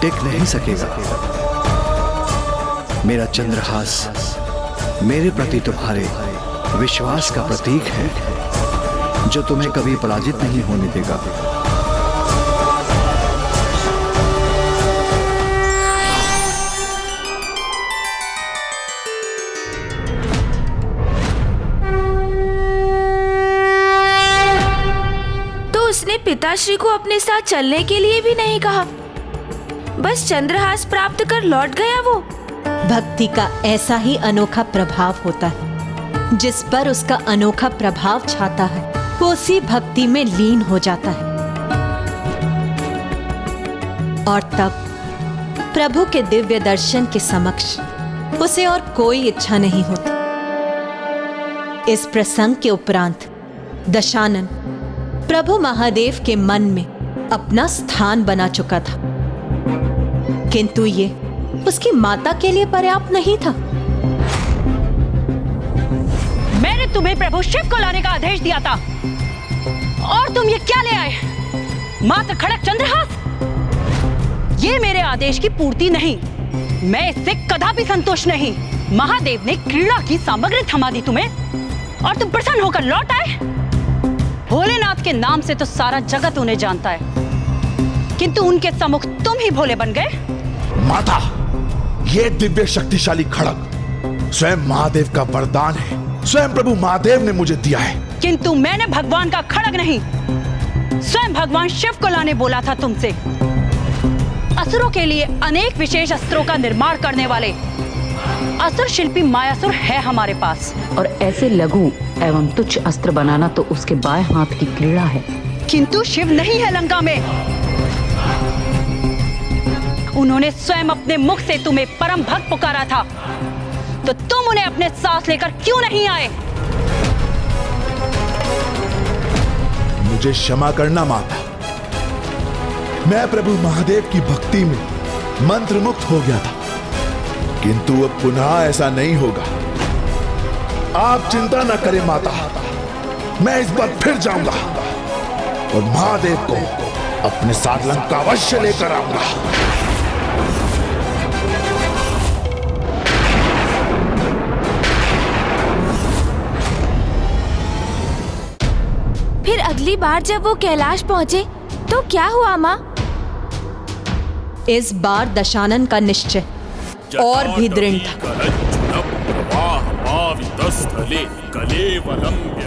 टिक नहीं सकेगा। मेरा चंद्रहास मेरे प्रति तुम्हारे विश्वास का प्रतीक है, जो तुम्हें कभी पराजित नहीं होने देगा। तो उसने पिताश्री को अपने साथ चलने के लिए भी नहीं कहा, बस चंद्रहास प्राप्त कर लौट गया। वो भक्ति का ऐसा ही अनोखा प्रभाव होता है। जिस पर उसका अनोखा प्रभाव छाता है वो उसी भक्ति में लीन हो जाता है और तब प्रभु के दिव्य दर्शन के समक्ष उसे और कोई इच्छा नहीं होती। इस प्रसंग के उपरांत दशानन प्रभु महादेव के मन में अपना स्थान बना चुका था, किंतु ये उसकी माता के लिए पर्याप्त नहीं था। मैंने तुम्हें प्रभु शिव को लाने का आदेश दिया था और तुम ये क्या ले आए? मात्र खड़क चंद्रहास? ये मेरे आदेश की पूर्ति नहीं, मैं इससे कदापि संतुष्ट नहीं। महादेव ने क्रीड़ा की सामग्री थमा दी तुम्हें और तुम प्रसन्न होकर लौट आए। भोलेनाथ के नाम से तो सारा जगत उन्हें जानता है, किंतु उनके सम्मुख तुम ही भोले बन गए। माता, ये दिव्य शक्तिशाली खड़ग स्वयं महादेव का वरदान है, स्वयं प्रभु महादेव ने मुझे दिया है। किंतु मैंने भगवान का खड़ग नहीं, स्वयं भगवान शिव को लाने बोला था तुमसे। असुरों के लिए अनेक विशेष अस्त्रों का निर्माण करने वाले असुर शिल्पी मायासुर है हमारे पास, और ऐसे लघु एवं तुच्छ अस्त्र बनाना तो उसके बाएं हाथ की क्रीड़ा है। किंतु शिव नहीं है लंका में। उन्होंने स्वयं अपने मुख से तुम्हें परम भक्त पुकारा था, तो तुम उन्हें अपने साथ लेकर क्यों नहीं आए? मुझे क्षमा करना माता, मैं प्रभु महादेव की भक्ति में मंत्रमुग्ध हो गया था, किंतु अब पुनः ऐसा नहीं होगा। आप चिंता न करें माता, मैं इस बार फिर जाऊंगा और महादेव को अपने साथ लंका अवश्य लेकर आऊंगा। फिर अगली बार जब वो कैलाश पहुंचे तो क्या हुआ माँ? इस बार दशानन का निश्चय और भी दृढ़ था,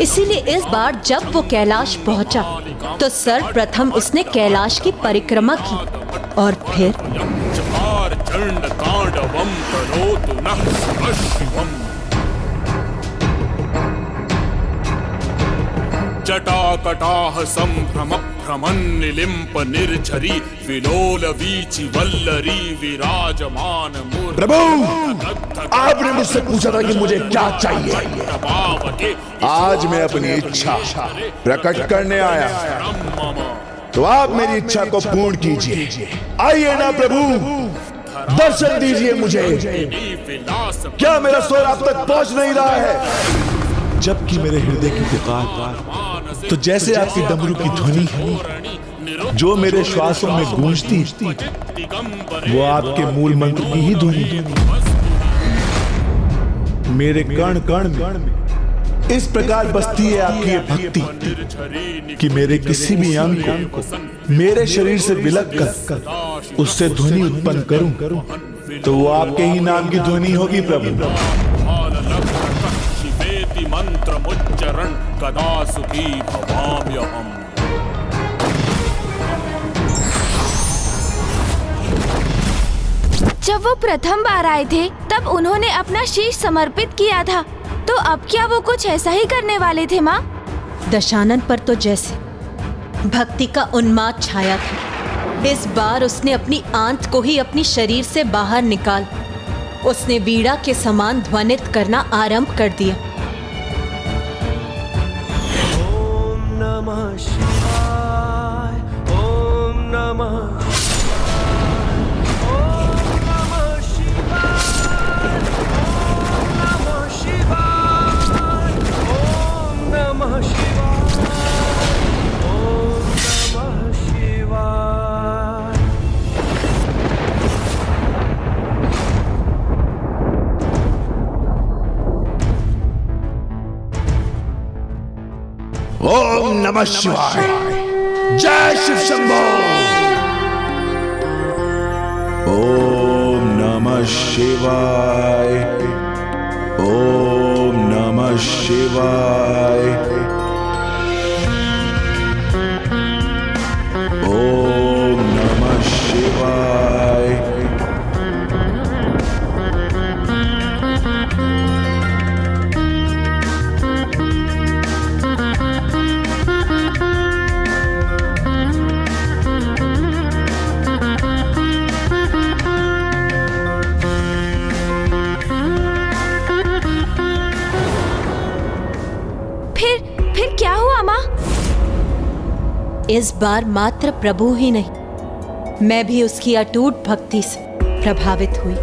इसीलिए इस बार जब वो कैलाश पहुंचा तो सर्वप्रथम उसने कैलाश की परिक्रमा की और फिर जटाकटाह संभ्रम भ्रमण निलिम्प निर्झरी विलोल वीचि वल्लरी विराजमान मूर्ति। प्रभु, आपने मुझसे पूछा था कि मुझे क्या चाहिए। आज मैं अपनी इच्छा प्रकट करने आया, तो आप मेरी इच्छा को पूर्ण कीजिए। आइए ना प्रभु, दर्शन दीजिए मुझे। क्या मेरा स्वर आप तक पहुंच नहीं रहा है? जबकि मेरे हृदय की पुकार तो जैसे आपकी डमरू की ध्वनि जो मेरे श्वासों में गूंजती, वो आपके मूल मंत्र की ही ध्वनि मेरे कण कण में इस प्रकार बसती है आपकी ये भक्ति कि मेरे किसी भी अंग को मेरे शरीर से विलग कर उससे ध्वनि उत्पन्न करूं, तो वो आपके ही नाम की ध्वनि होगी प्रभु। मंत्र मुच्चरण कदा सुखी भवाम्यहम्। जब वो प्रथम बार आए थे तब उन्होंने अपना शीश समर्पित किया था, तो अब क्या वो कुछ ऐसा ही करने वाले थे माँ? दशानन पर तो जैसे भक्ति का उन्माद छाया था, इस बार उसने अपनी आंत को ही अपनी शरीर से बाहर निकाल उसने वीणा के समान ध्वनित करना आरंभ कर दिया। नमः शिवाय, ओम नमः ओम नमः शिवाय। जय शिव शंभो। ओम नमः शिवाय, ओम नमः शिवाय, ओम नमः शिवाय। फिर क्या हुआ माँ? इस बार मात्र प्रभु ही नहीं, मैं भी उसकी अटूट भक्ति से प्रभावित हुई।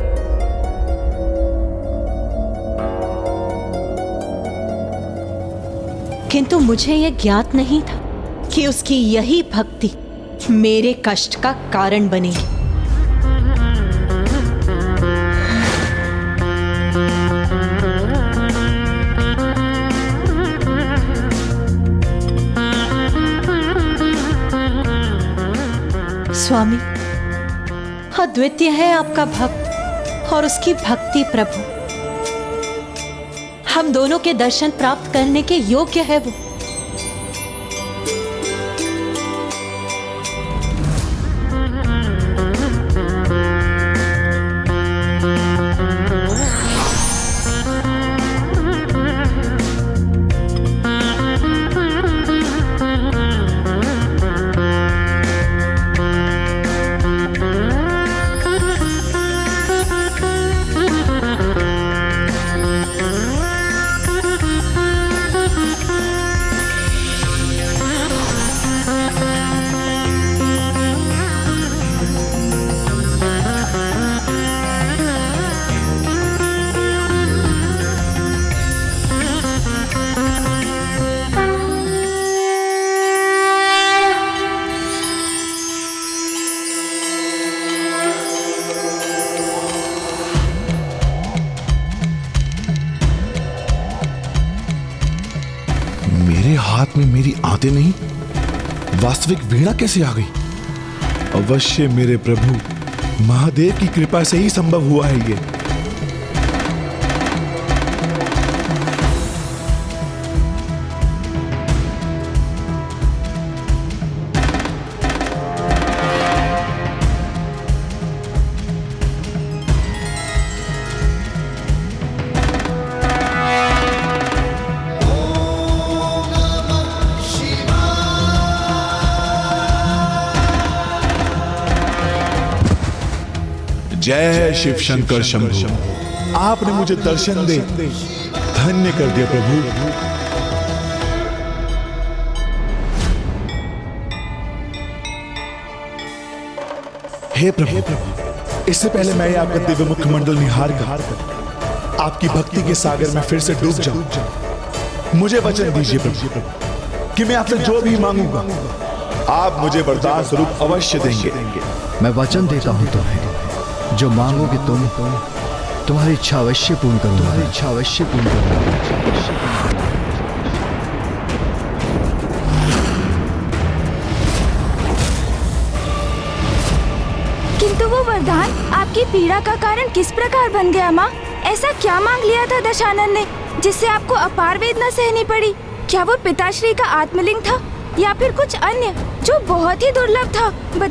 किंतु मुझे यह ज्ञात नहीं था कि उसकी यही भक्ति मेरे कष्ट का कारण बनेगी। स्वामी, अद्वितीय है आपका भक्त और उसकी भक्ति प्रभु। हम दोनों के दर्शन प्राप्त करने के योग्य है वो। हाथ में मेरी आते नहीं, वास्तविक वीणा कैसे आ गई? अवश्य मेरे प्रभु महादेव की कृपा से ही संभव हुआ है ये। जय शिव शंकर शंभु। आपने मुझे दर्शन दे धन्य कर दिया प्रभु। हे प्रभु, इससे पहले मैं आपका दिव्य मुखमंडल निहार कर आपकी भक्ति के सागर में फिर से डूब जाऊं। मुझे वचन दीजिए प्रभु कि मैं आपसे जो भी मांगूंगा आप मुझे वरदान स्वरूप अवश्य देंगे। मैं वचन देता हूं तुम्हें, जो मांगोगे तुम, तुम्हारी इच्छा अवश्य पूर्ण करूंगा। तुम्हारी इच्छा अवश्य पूर्ण करूंगा। किंतु वो वरदान आपकी पीड़ा का कारण किस प्रकार बन गया माँ? ऐसा क्या मांग लिया था दशानन ने जिससे आपको अपार वेदना सहनी पड़ी? क्या वो पिताश्री का आत्मलिंग था या फिर कुछ अन्य जो बहुत ही दुर्लभ था? बता